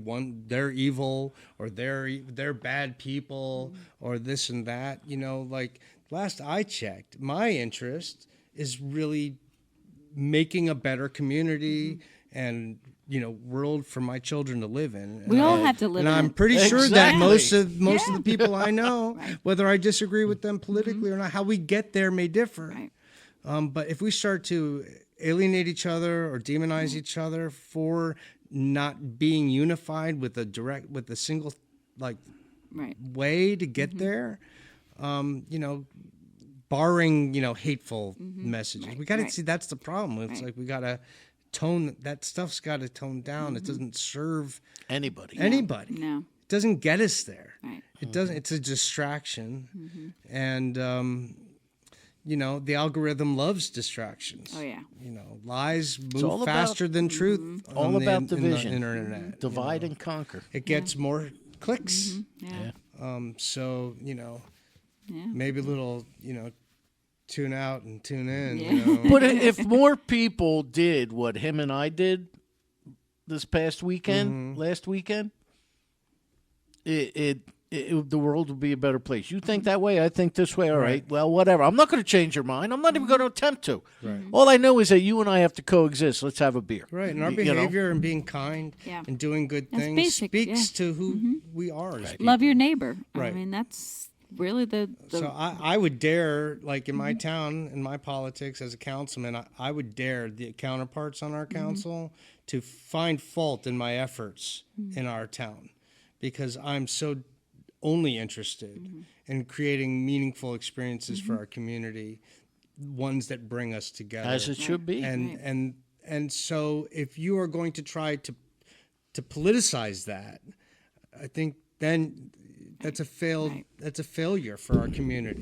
they're evil or they're bad people or this and that, like last I checked, my interest is really making a better community and world for my children to live in. We all have to live in and I'm it. pretty sure that Exactly. most of the people I know, Right. whether I disagree with them politically or not, how we get there may differ. Right. But if we start to alienate each other or demonize each other for not being unified with a single Right. way to get there, barring hateful messages, we got to Right. see that's the problem. It's Right. like we got to tone that stuff's got to tone down. It doesn't serve Anybody. anybody. No. It doesn't get us there. Right. It doesn't. It's a distraction, and the algorithm loves distractions. Oh yeah. Lies all move about- faster than truth. All on about the division. internet. Divide and conquer. It gets more clicks. Yeah. So Yeah. maybe a little tune out and tune in. Yeah. But if more people did what him and I did this past weekend, last weekend, the world would be a better place. You think that way, I think this way. All right. Well, whatever. I'm not going to change your mind. I'm not even going to attempt to. Right. All I know is that you and I have to coexist. Let's have a beer. Right, and our You know? behavior and being kind Yeah. and doing good That's things basic, speaks to who we are. as people. Love your neighbor. Right. I mean, that's really the So I would dare, like in my town, in my politics as a councilman, I would dare the counterparts on our council to find fault in my efforts in our town, because I'm so only interested in creating meaningful experiences for our community, ones that bring us together. As it should be. And so if you are going to try to politicize that, I think then that's a failure for our community.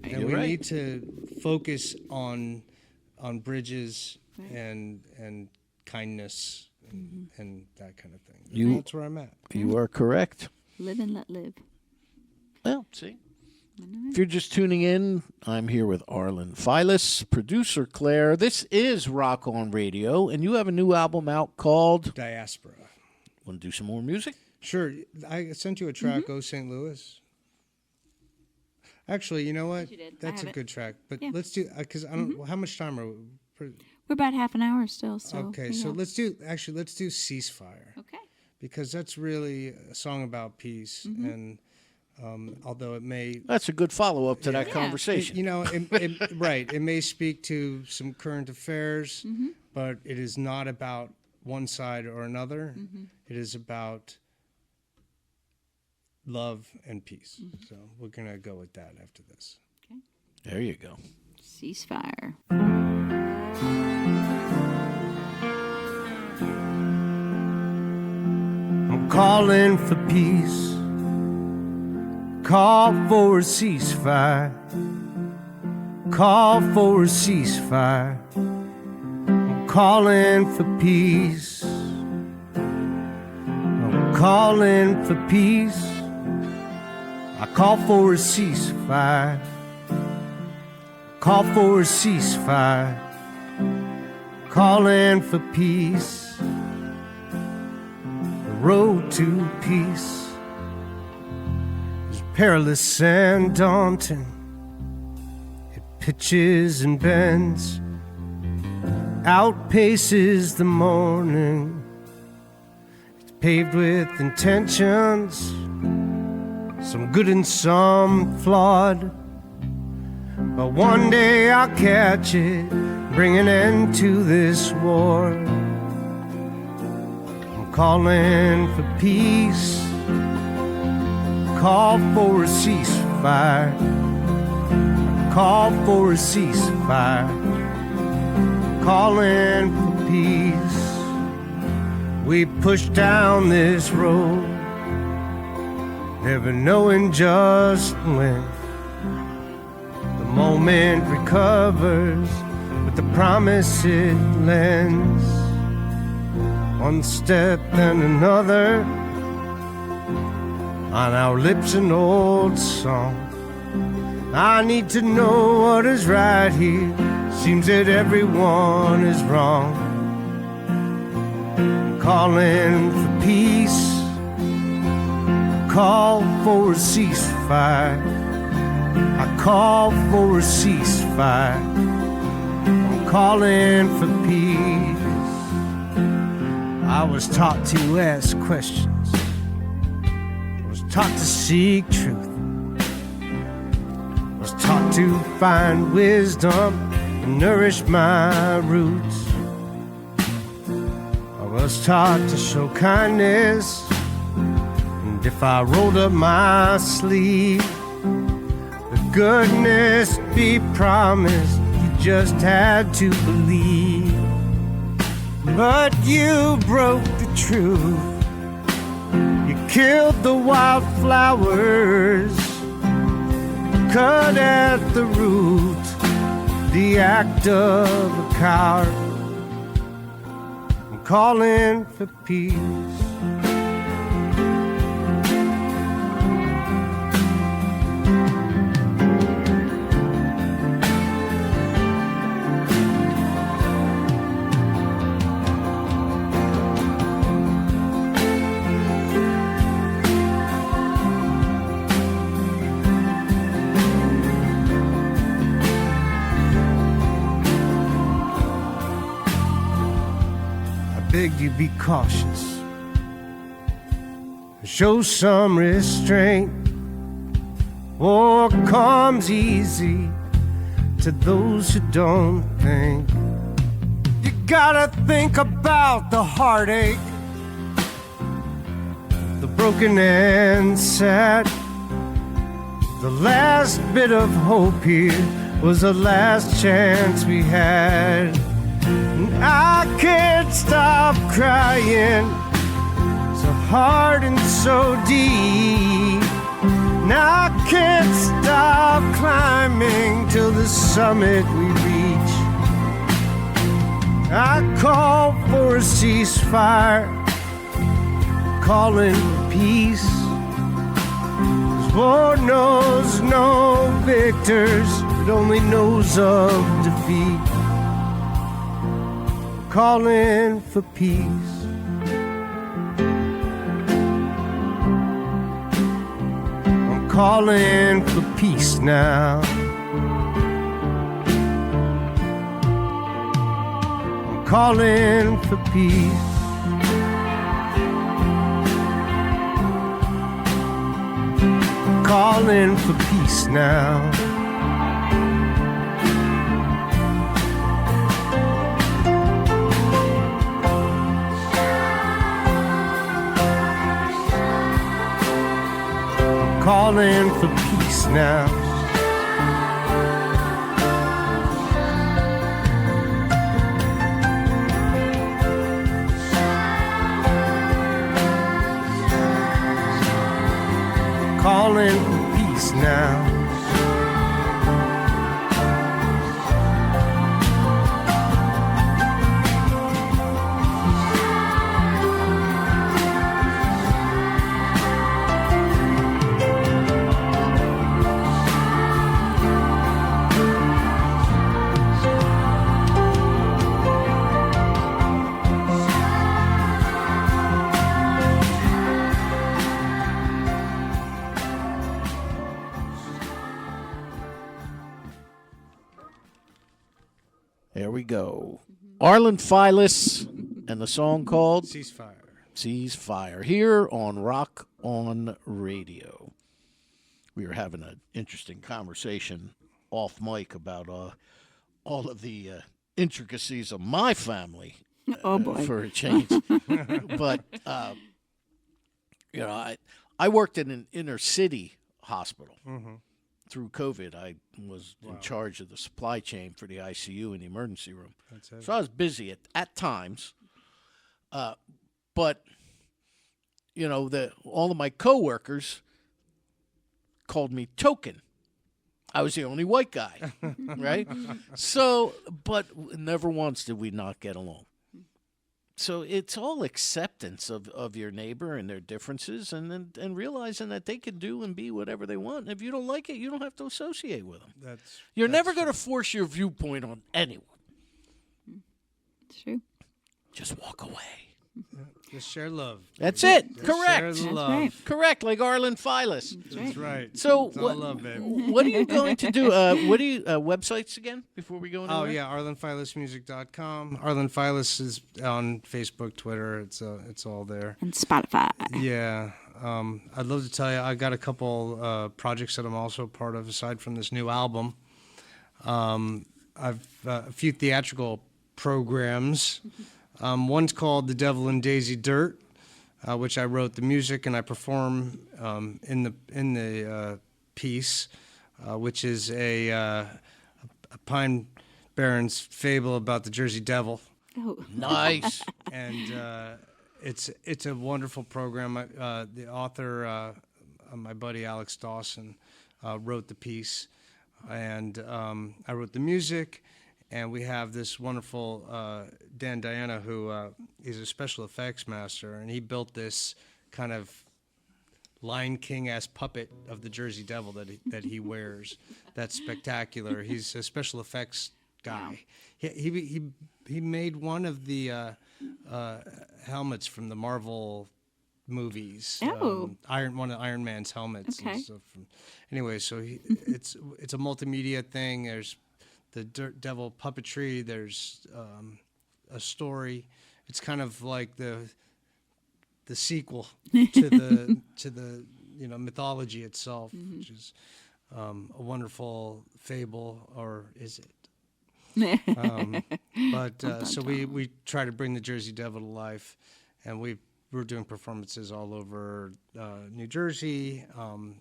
And You're we right. need to focus on bridges and kindness and that kind of thing. That's where I'm at. You are correct. live and let live. Well, see. If you're just tuning in, I'm here with Arlen Feiles, producer Claire. This is Rock On Radio, and you have a new album out called... Diaspora. Want to do some more music? Sure. I sent you a track, Go St. Louis. Actually, you know what? You did. I That's have a it. good track. But Yeah. let's do, because I don't, how much time are we? We're about half an hour still. So Okay, so let's do Ceasefire. Okay. Because that's really a song about peace. And although it may, That's a good follow-up to that Yeah. conversation. right, it may speak to some current affairs, but it is not about one side or another. It is about love and peace. So we're going to go with that after this. There you go. Ceasefire. I'm calling for peace. Call for a ceasefire. Call for a ceasefire. I'm calling for peace. I'm calling for peace. I call for a ceasefire. Call for a ceasefire. Calling for peace. The road to peace is perilous and daunting. It pitches and bends, outpaces the morning. It's paved with intentions, some good and some flawed. But one day I'll catch it, bring an end to this war. I'm calling for peace. Call for a ceasefire. Call for a ceasefire. Calling for peace. We push down this road, never knowing just when the moment recovers, with the promise it lends. One step and another, on our lips an old song. I need to know what is right here. Seems that everyone is wrong. I'm calling for peace, call for a ceasefire. I call for a ceasefire. I'm calling for peace. I was taught to ask questions. I was taught to seek truth. I was taught to find wisdom and nourish my roots. I was taught to show kindness, and if I rolled up my sleeve, the goodness be promised. You just had to believe. But you broke the truth. You killed the wildflowers, cut at the root, the act of a coward. I'm calling for peace. Beg you be cautious, show some restraint. War comes easy to those who don't think. You gotta think about the heartache, the broken and sad. The last bit of hope here was the last chance we had. I can't stop crying, so hard and so deep. And I can't stop climbing till the summit we reach. I call for a ceasefire, calling for peace. 'Cause war knows no victors, it only knows of defeat. Calling for peace. I'm calling for peace now. I'm calling for peace. I'm calling for peace now. Calling for peace now. Calling for peace now. There we go. Arlen Feiles and the song called Ceasefire. Ceasefire here on Rock On Radio. We were having an interesting conversation off mic about all of the intricacies of my family. Oh boy. For a change. But I worked in an inner city hospital. Mm-hmm. Through COVID, I was in charge of the supply chain for the ICU and the emergency room. So I was busy at times. But, all of my coworkers called me Token. I was the only white guy, right? So, but never once did we not get along. So it's all acceptance of your neighbor and their differences, and realizing that they can do and be whatever they want. And if you don't like it, you don't have to associate with them. You're never going to force your viewpoint on anyone. It's true. Just walk away. Just share love. That's it. Just Correct. Share That's love. right. Correct. Like Arlen Feiles. That's right. So It's all love, babe. what are you going to do? What are you websites again before we go? Oh yeah, ArlenFeilesmusic.com. Arlen Feiles is on Facebook, Twitter. It's all there. And Spotify. Yeah. I'd love to tell you I got a couple projects that I'm also part of aside from this new album. I've a few theatrical programs. One's called The Devil and Daisy Dirt, which I wrote the music and I perform in the piece, which is a Pine Barrens fable about the Jersey Devil. Oh. Nice. And it's a wonderful program. The author, my buddy Alex Dawson, wrote the piece, and I wrote the music. And we have this wonderful Dan Diana, who is a special effects master, and he built this kind of Lion King-esque puppet of the Jersey Devil that he wears. That's spectacular. He's a special effects guy. He made one of the helmets from the Marvel movies. Oh. One of Iron Man's helmets. Okay. And stuff. Anyway, so it's a multimedia thing. There's the devil puppetry. There's a story. It's kind of like the sequel to the mythology itself, which is a wonderful fable, or is it? So we try to bring the Jersey Devil to life, and we're doing performances all over New Jersey, some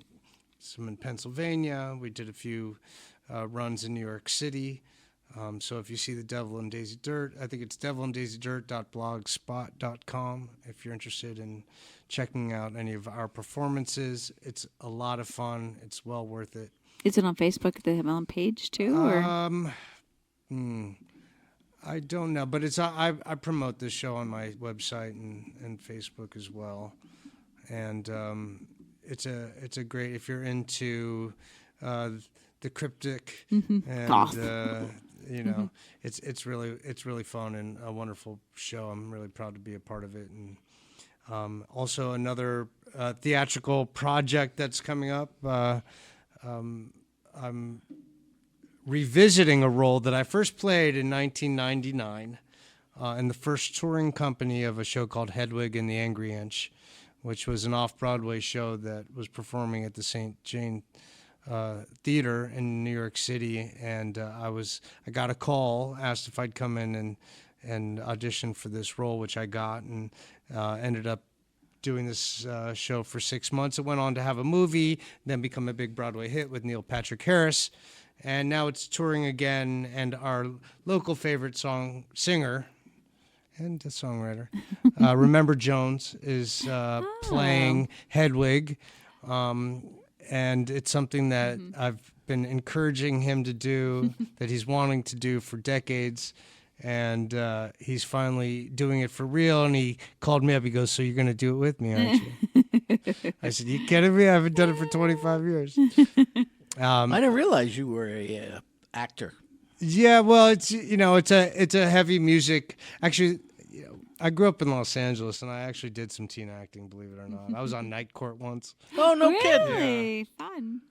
in Pennsylvania. We did a few runs in New York City. So if you see The Devil and Daisy Dirt, I think it's devilanddaisydirt.blogspot.com if you're interested in checking out any of our performances. It's a lot of fun. It's well worth it. Is it on Facebook? Do they have it on page too? Or? I don't know, but I promote this show on my website and Facebook as well. And it's a great, if you're into the cryptic and it's really fun and a wonderful show. I'm really proud to be a part of it. And also another theatrical project that's coming up. I'm revisiting a role that I first played in 1999 in the first touring company of a show called Hedwig and the Angry Inch, which was an off-Broadway show that was performing at the St. Jane Theater in New York City, and I got a call, asked if I'd come in and audition for this role, which I got, and ended up doing this show for 6 months. It went on to have a movie, then become a big Broadway hit with Neil Patrick Harris, and now it's touring again, and our local favorite singer and a songwriter, Remember Jones, is playing Hedwig. And it's something that I've been encouraging him to do, that he's wanting to do for decades. And he's finally doing it for real. And he called me up. He goes, "So you're going to do it with me, aren't you?" I said, "You kidding me? I haven't done it for 25 years. I didn't realize you were a actor. Yeah, well, it's a heavy music. Actually, I grew up in Los Angeles, and I actually did some teen acting, believe it or not. I was on Night Court once. Oh, no kidding. Really fun.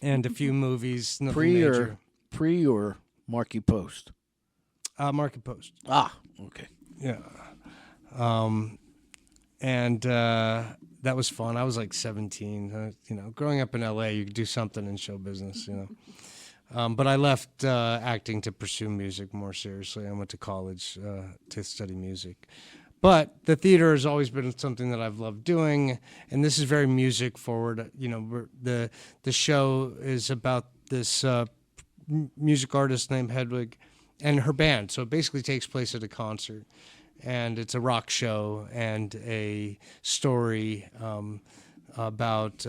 And a few movies. Nothing Pre major. or Marky Post? Market Post. Ah, okay. Yeah. And that was fun. I was like 17. Growing up in LA, you could do something in show business, But I left acting to pursue music more seriously. I went to college to study music. But the theater has always been something that I've loved doing, and this is very music forward. The show is about this music artist named Hedwig and her band. So it basically takes place at a concert, and it's a rock show and a story about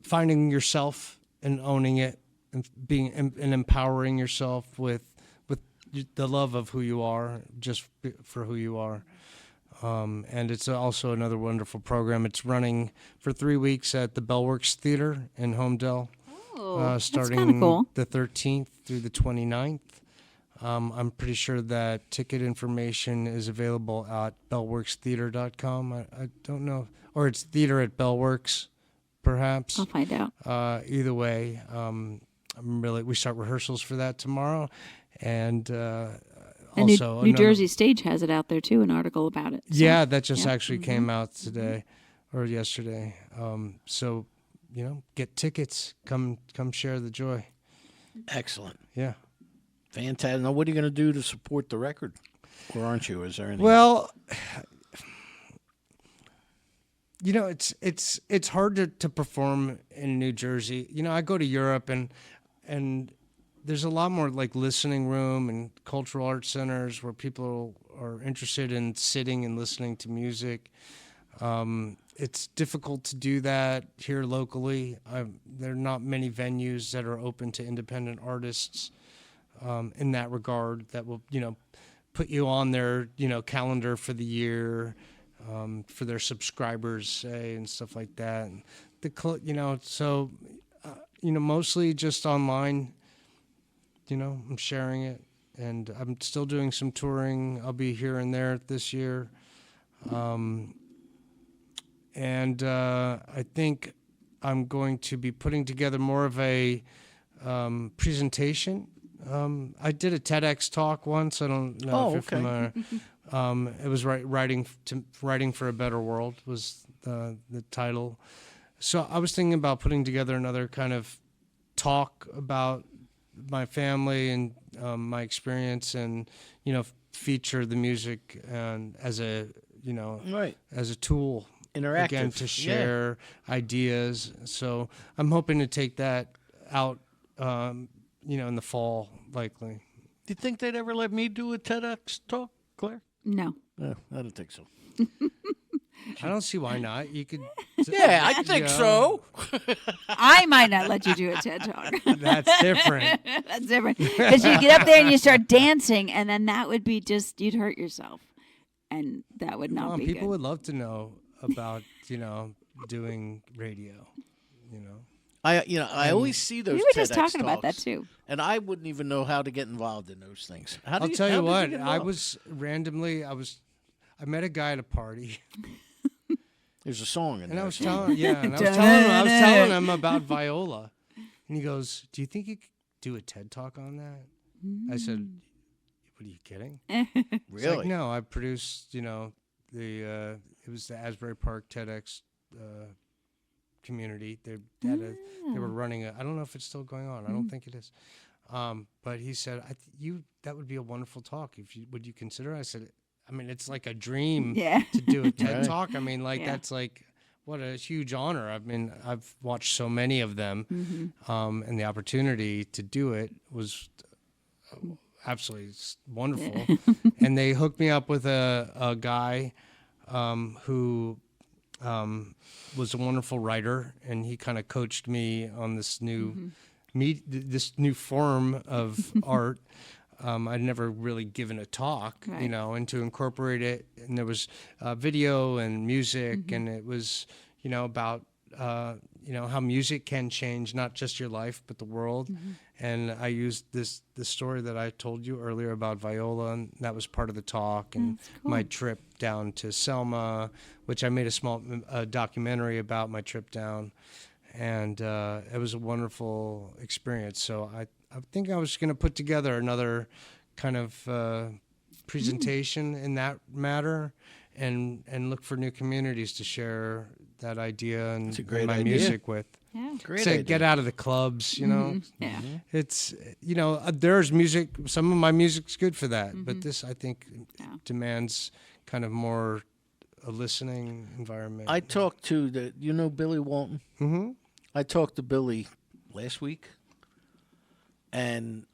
finding yourself and owning it, and being and empowering yourself with the love of who you are, just for who you are. And it's also another wonderful program. It's running for 3 weeks at the Bellworks Theater in Homedale, starting that's cool. the 13th through the 29th. I'm pretty sure that ticket information is available at bellworkstheater.com. I don't know. Or it's theater at Bellworks, perhaps. I'll find out. Either way, we start rehearsals for that tomorrow. And And also New Jersey Stage has it out there too, an article about it. So, yeah, that just actually came out today or yesterday. So, get tickets. Come share the joy. Excellent. Yeah. Fantastic. Now, what are you going to do to support the record? Or aren't you? Is there anything? Well, it's hard to perform in New Jersey. I go to Europe and there's a lot more like listening room and cultural arts centers where people are interested in sitting and listening to music. It's difficult to do that here locally. There are not many venues that are open to independent artists in that regard that will, put you on their, calendar for the year, for their subscribers, say, and stuff like that. And mostly just online. I'm sharing it, and I'm still doing some touring. I'll be here and there this year. And I think I'm going to be putting together more of a presentation. I did a TEDx talk once. I don't know if you're familiar. It was writing for a better world was the title. So I was thinking about putting together another kind of talk about my family and my experience, and feature the music and as a as a tool again to share ideas. So I'm hoping to take that out in the fall likely. Do you think they'd ever let me do a TEDx talk, Claire? No. I don't think so. I don't see why not. You could. Yeah, I think so. I might not let you do a TED Talk. That's different. That's different. Because you get up there and you start dancing, and then that would be you'd hurt yourself. And that would not be people good. would love to know about, doing radio, I always see those. We were just TEDx talking about talks, that too. and I wouldn't even know how to get involved in those things. I'll tell you what. I met a guy at a party. There's a song in there. And I was telling him about viola, and he goes, "Do you think you could do a TED talk on that?" I said, "What are you kidding?" Really? Like, no, I produced. It was the Asbury Park TEDx community. They were running I don't know if it's still going on. I don't think it is. But he said, that would be a wonderful talk. Would you consider? I said, it's like a dream to do a TED talk. That's like, what a huge honor. I've watched so many of them, and the opportunity to do it was absolutely wonderful. And they hooked me up with a guy who was a wonderful writer, and he kind of coached me on this new this new form of art. I'd never really given a talk, and to incorporate it. And there was video and music, and it was, about, how music can change not just your life, but the world. And I used the story that I told you earlier about viola, and that was part of the talk. And my trip down to Selma, which I made a small documentary about my trip down. And it was a wonderful experience. So I think I was going to put together another kind of presentation in that matter, and look for new communities to share that idea and my music with. Yeah, great. So get out of the clubs, Yeah. It's there's music. Some of my music's good for that, but this I think demands kind of more a listening environment. I talked to Billy Walton. Mm-hmm. I talked to Billy last week, and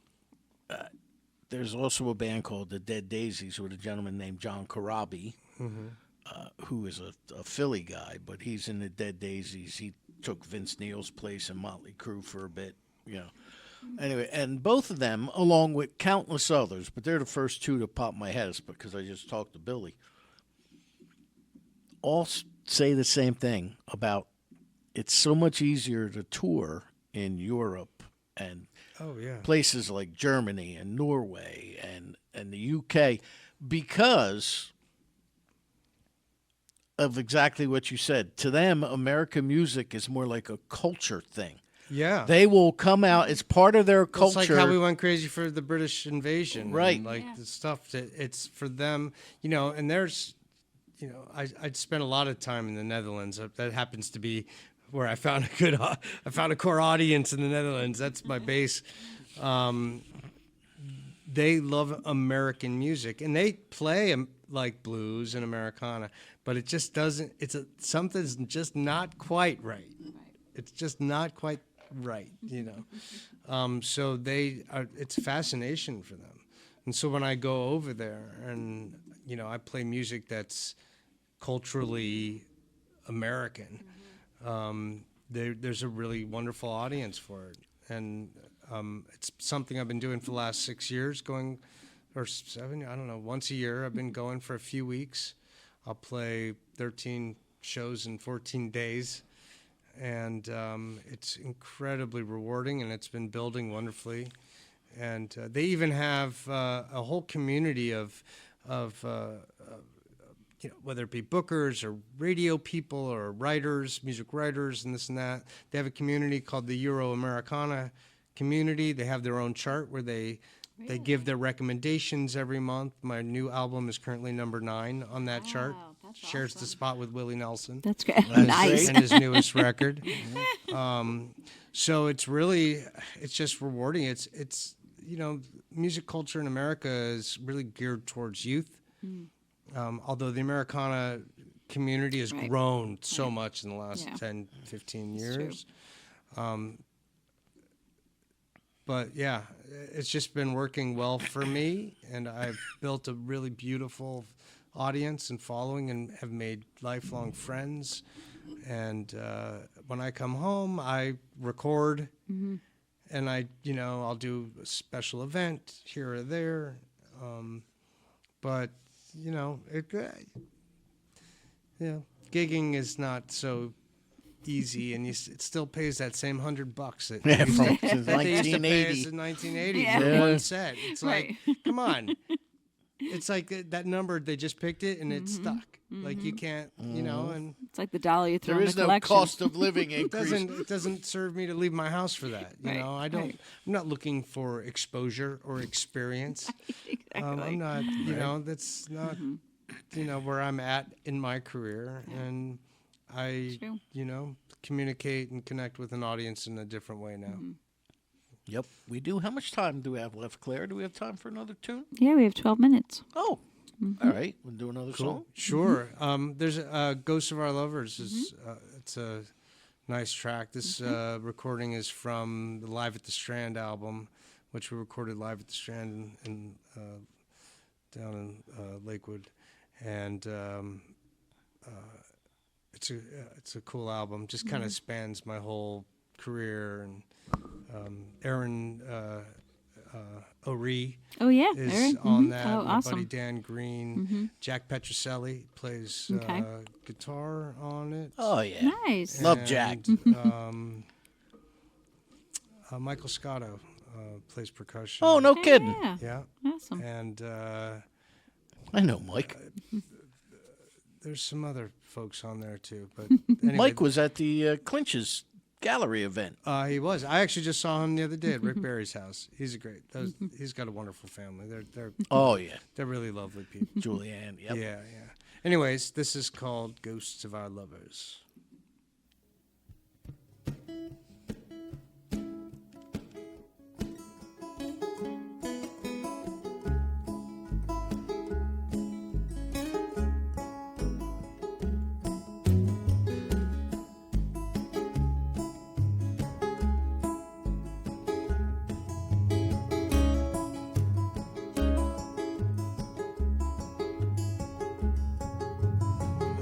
there's also a band called the Dead Daisies with a gentleman named John Corabi, who is a Philly guy, but he's in the Dead Daisies. He took Vince Neil's place in Motley Crue for a bit, Anyway, and both of them, along with countless others, but they're the first two to pop my head because I just talked to Billy, all say the same thing about it's so much easier to tour in Europe and places like Germany and Norway and the UK because of exactly what you said. To them, American music is more like a culture thing. Yeah. They will come out. It's part of their culture. It's like how we went crazy for the British invasion. Right. And the stuff that it's for them, and there's, I'd spent a lot of time in the Netherlands. That happens to be where I found a core audience in the Netherlands. That's my base. They love American music and they play like blues and Americana, but it just doesn't, something's just not quite right. It's just not quite right, so it's fascination for them. And so when I go over there and, I play music that's culturally American, there's a really wonderful audience for it. And it's something I've been doing for the last 6 years, or 7, I don't know, once a year. I've been going for a few weeks. I'll play 13 shows in 14 days. And it's incredibly rewarding, and it's been building wonderfully. And they even have a whole community of whether it be bookers or radio people or writers, music writers, and this and that. They have a community called the Euro-Americana community. They have their own chart where they give their recommendations every month. My new album is currently number 9 on that chart. Shares the spot with Willie Nelson. That's good. Nice. And his newest record. So it's just rewarding. It's music culture in America is really geared towards youth. Although the Americana community has grown so much in the last 10, 15 years. But yeah, it's just been working well for me, and I've built a really beautiful audience and following and have made lifelong friends. And when I come home, I record and I'll do a special event here or there. But gigging is not so easy, and it still pays that same $100 that they used to pay us in 1980 for one set. It's like, come on. It's like that number, they just picked it and it stuck. Like you can't, and it's like the dollar you throw there in is the no collection. cost of living increase. it doesn't serve me to leave my house for that. I'm not looking for exposure or experience. Exactly. I'm not, that's not, where I'm at in my career. And I, communicate and connect with an audience in a different way now. Yep, we do. How much time do we have left, Claire? Do we have time for another tune? Yeah, we have 12 minutes. Oh, all right. We'll do another song. Sure. There's Ghosts of Our Lovers. It's a nice track. This recording is from the Live at the Strand album, which we recorded live at the Strand in down in Lakewood. And it's a cool album. Just kind of spans my whole career. And Aaron O'Ree is Aaron. on that. Oh, My awesome. buddy Dan Green. Jack Petroselli plays guitar on it. Oh, yeah. Nice. Love Jack. Michael Scotto plays percussion. Oh, no kidding. Yeah. Yeah. Awesome. And I know Mike. there's some other folks on there too. But anyway, Mike was at the Clinch's gallery event. He was. I actually just saw him the other day at Rick Barry's house. He's he's got a wonderful family. They're Oh, yeah. they're really lovely people. Julianne. Yep. Yeah. Anyways, this is called Ghosts of Our Lovers.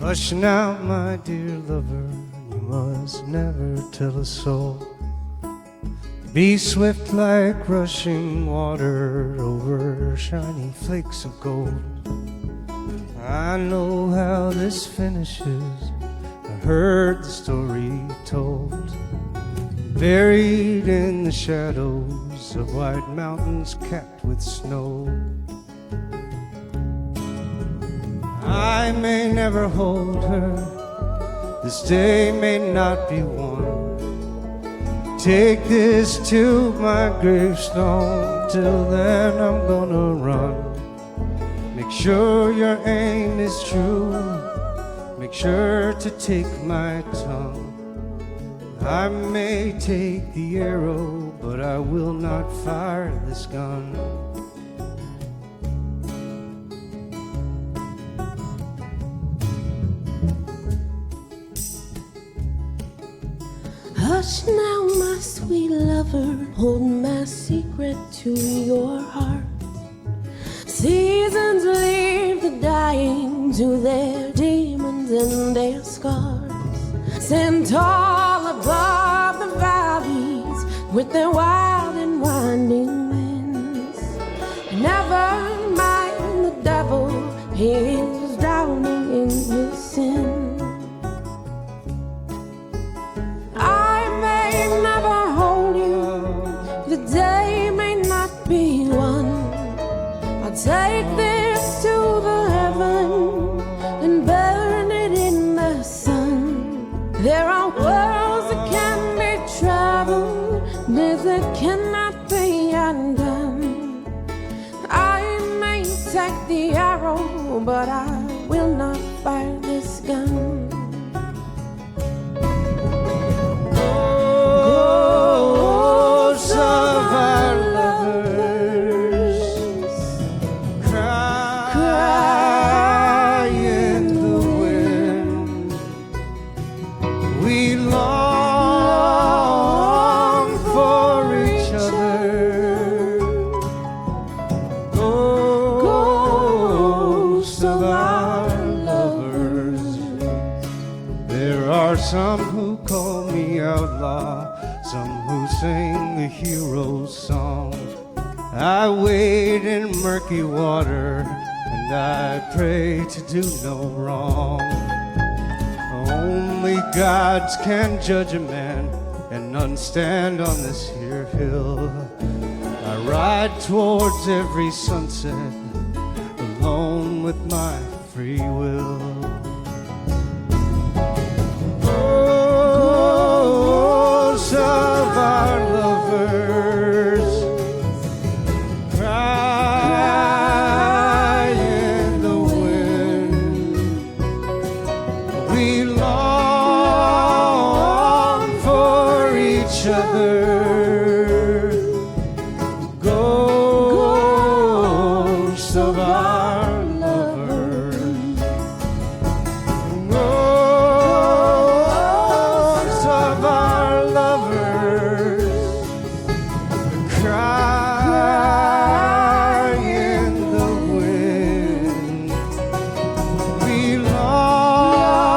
Hush now, my dear lover, you must never tell a soul. Be swift like rushing water over shiny flakes of gold. I know how this finishes. I heard the story told. Buried in the shadows of white mountains capped with snow. I may never hold her. This day may not be one. Take this to my gravestone. Till then I'm gonna run. Make sure your aim is true. Make sure to take my tongue. I may take the arrow, but I will not fire this gun. Hush now, my sweet lover, hold my secret to your heart. Seasons leave the dying to their demons and their scars. Stand tall above the valleys with their wild and winding winds. Never mind the devil, he is drowning in his sin. I may never hold you, the day may not be one. I'll take this to the heaven and burn it in the sun. There are worlds that can be traveled, days that cannot be undone. I may take the arrow, but I will not fire this gun. Ghosts of our lovers cry in the wind. We long for each other. Ghosts of our lovers. There are some who call me outlaw, some who sing the hero's song. I wade in murky water and I pray to do no wrong. Only gods can judge a man, and none stand on this here hill. I ride towards every sunset, alone with my free will. Ghosts of our lovers cry in the wind. We long for each other. Ghosts of our lovers. Ghosts of our lovers cry in the wind. We long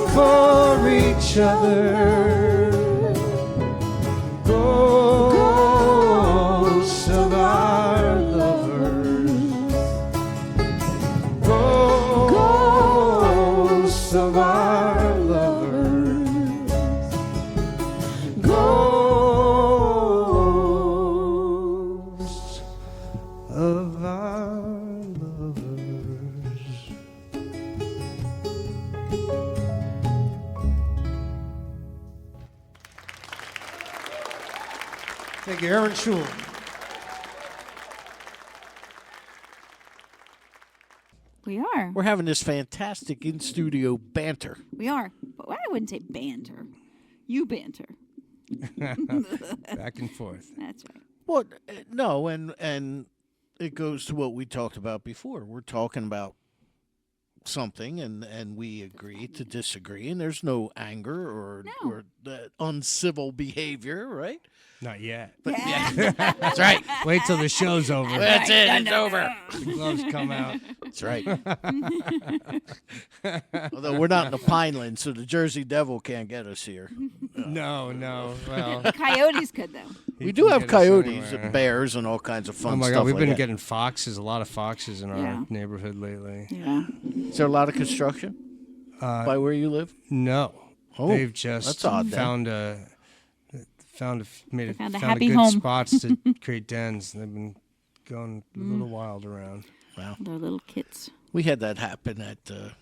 for each other. Ghosts of our lovers. Ghosts of our lovers. Ghosts of our lovers. Thank you, Aaron Schul. We are. We're having this fantastic in-studio banter. We are. But I wouldn't say banter. You banter. Back and forth. That's right. Well, no, and it goes to what we talked about before. We're talking about something, and we agree to disagree, and there's no anger or uncivil behavior, right? Not yet. But yeah, that's right. Wait till the show's over. That's it. It's over. The gloves come out. That's right. Although we're not in the Pinelands, so the Jersey Devil can't get us here. No. Well, Coyotes could, though. he We do can have get us coyotes anywhere. and bears and all kinds of fun Oh my stuff God, we've like been that. getting foxes, a lot of foxes in Yeah. our neighborhood lately. Yeah. Is there a lot of construction by where you live? No, Oh, they've just that's odd, then. found a happy good home. spots to create dens. They've been going a little wild around. Wow. They're little kits. We had that happen at the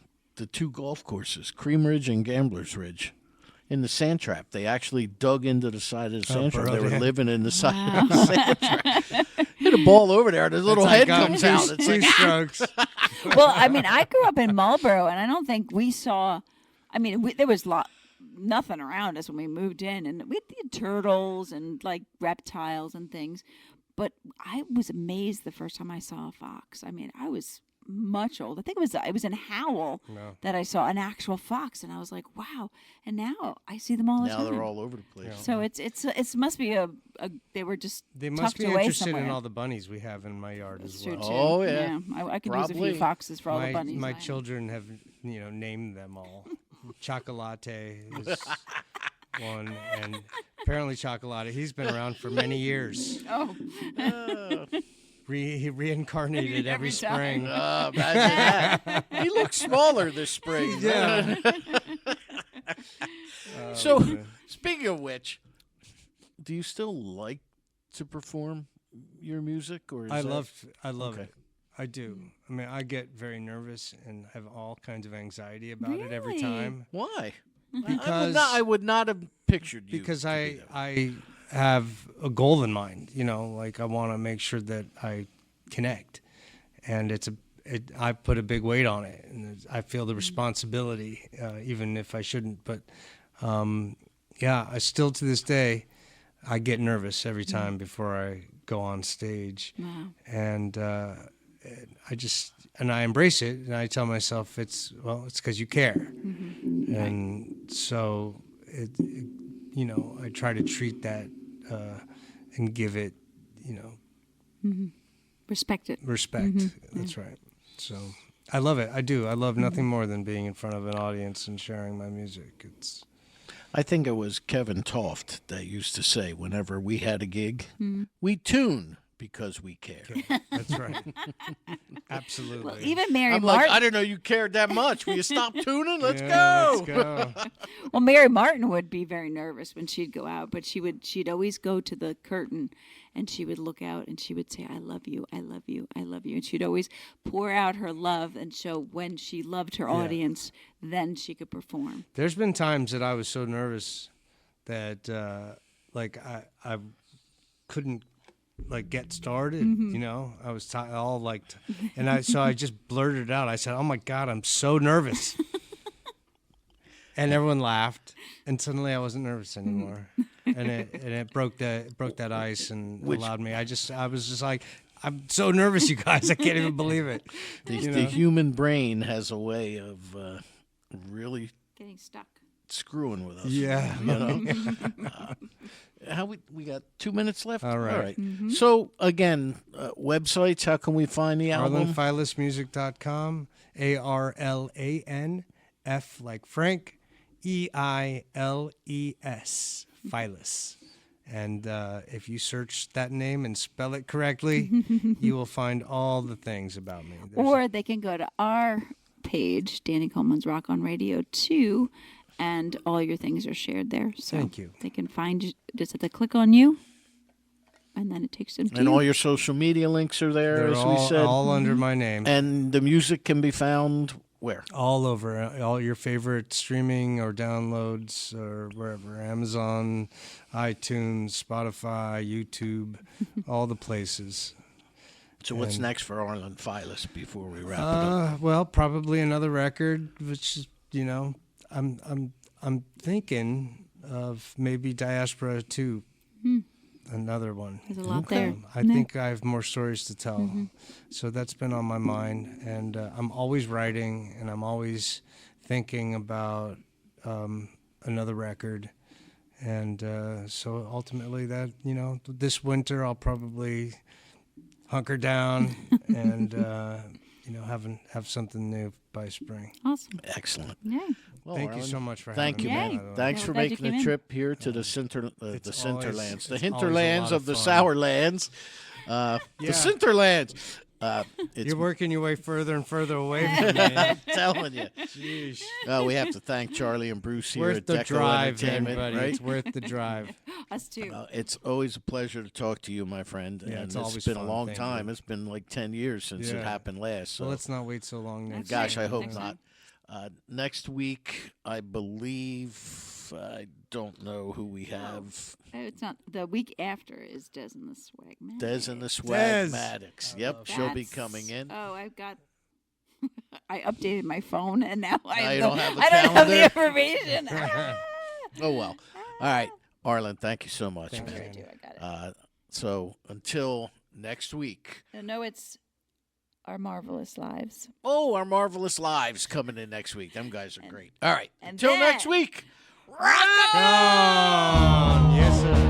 two golf courses, Cream Ridge and Gamblers Ridge. In the sand trap, they actually dug into the side of the sand trap. They burrowed were in. living in the side of the sand trap. Hit a ball over there, and his little head comes out. It's two like, strokes. Well, I mean, I grew up in Marlboro, and I don't think we saw. I mean, there was nothing around us when we moved in, and we had turtles and like reptiles and things. But I was amazed the first time I saw a fox. I mean, I was much old. I think it was in Howell that I saw an actual fox, and I was like, wow. And now I see them all the now time. they're all over the place. So it must be they were just They must be tucked away interested somewhere. in all the bunnies we have in my yard That's as true well. too. Oh, yeah. I could use a Probably. few foxes for all the bunnies. My children have named them all. Chocolate is one, and apparently Chocolate, he's been around for many years. Oh, He reincarnated every Every time. spring. Imagine that. He looks smaller this spring. Yeah. So, speaking of which, do you still like to perform your music, or is I that- love Okay. it. I do. I mean, I get very nervous and have all kinds of anxiety about it every Really? time. Why? Because I would not have pictured you. because to be that way. I have a goal in mind. Like I want to make sure that I connect, and I put a big weight on it, and I feel the responsibility, even if I shouldn't. But I still to this day, I get nervous every time before I go on stage, and I embrace it, and I tell myself it's because you care, and so I try to treat that and give it respect it. respect. That's right. So I love it. I do. I love nothing more than being in front of an audience and sharing my music. I think it was Kevin Toft that used to say, whenever we had a gig, we tune because we care. That's right. Absolutely. Well, even Mary I'm like, Martin. I didn't know you cared that much. Will you stop tuning? Let's Yeah, go. Let's go. Well, Mary Martin would be very nervous when she'd go out, but she'd always go to the curtain and she would look out and she would say, I love you, I love you, I love you. And she'd always pour out her love and show when she loved her audience, then she could perform. There's been times that I was so nervous that I couldn't get started. I was so I just blurted out. I said, "Oh my God, I'm so nervous," and everyone laughed. And suddenly I wasn't nervous anymore, and it broke that ice and allowed me. I was just like, I'm so nervous, you guys. I can't even believe it. The human brain has a way of really Getting stuck. screwing with us. Yeah. We got 2 minutes left. All right. All right. So again, websites. How can we find the album? ArlenFeilesmusic.com. ARLANF like Frank, EILES. Feiles. And if you search that name and spell it correctly, you will find all the things about me. Or they can go to our page, Danny Coleman's Rock on Radio 2, and all your things are shared there. So Thank you. They can find you, just have to click on you, and then it takes them to And you. all your social media links are there, They're as we said. all under my name. And the music can be found where? All over, all your favorite streaming or downloads or wherever, Amazon, iTunes, Spotify, YouTube, all the places. So what's next for Arlen Feiles before we wrap it up? Well, probably another record, which is, I'm thinking of maybe Diaspora 2, another one. There's a lot there. I think I have more stories to tell. So that's been on my mind. And I'm always writing, and I'm always thinking about another record. And so ultimately that, this winter I'll probably hunker down and, have something new by spring. Awesome. Excellent. Yay. Well, Thank you Arlen, so much for thank having you, me. Yay. man. by the way. Thanks Yeah, for glad you making came the in. trip here to the It's Cinderlands, the always- Cinderlands it's always a lot of of the fun. Sourlands, the Yeah. Cinderlands. It's You're working your way further and further away from me. I'm telling you. Jeez. We have to thank Charlie and Bruce here Worth at the Deco drive, Entertainment, everybody. right? It's worth the drive. Us too. It's always a pleasure to talk to you, my friend. Yeah, and it's it's always been fun. a long Thank time. you. It's been like 10 years since it Yeah. happened last. So, So let's not wait so long next gosh, year. I hope Next not. Next week, I believe, I don't know who we have. Oh, it's not. The week after is Des and the Swagmatics. Des and the Des. Swagmatics. Yep, she'll be That's- coming in. Oh, I've got. I updated my phone, and now Now I you don't don't have the I don't have the calendar? information. Ah. Oh, well. All right. Arlen, thank you so much, Thank man. you. I do. I got it. So until next week. No, it's Our Marvelous Lives. Oh, Our Marvelous Lives coming in next week. Them guys are great. All right. and Until next then- week. Rock on! Come on. Yes, sir.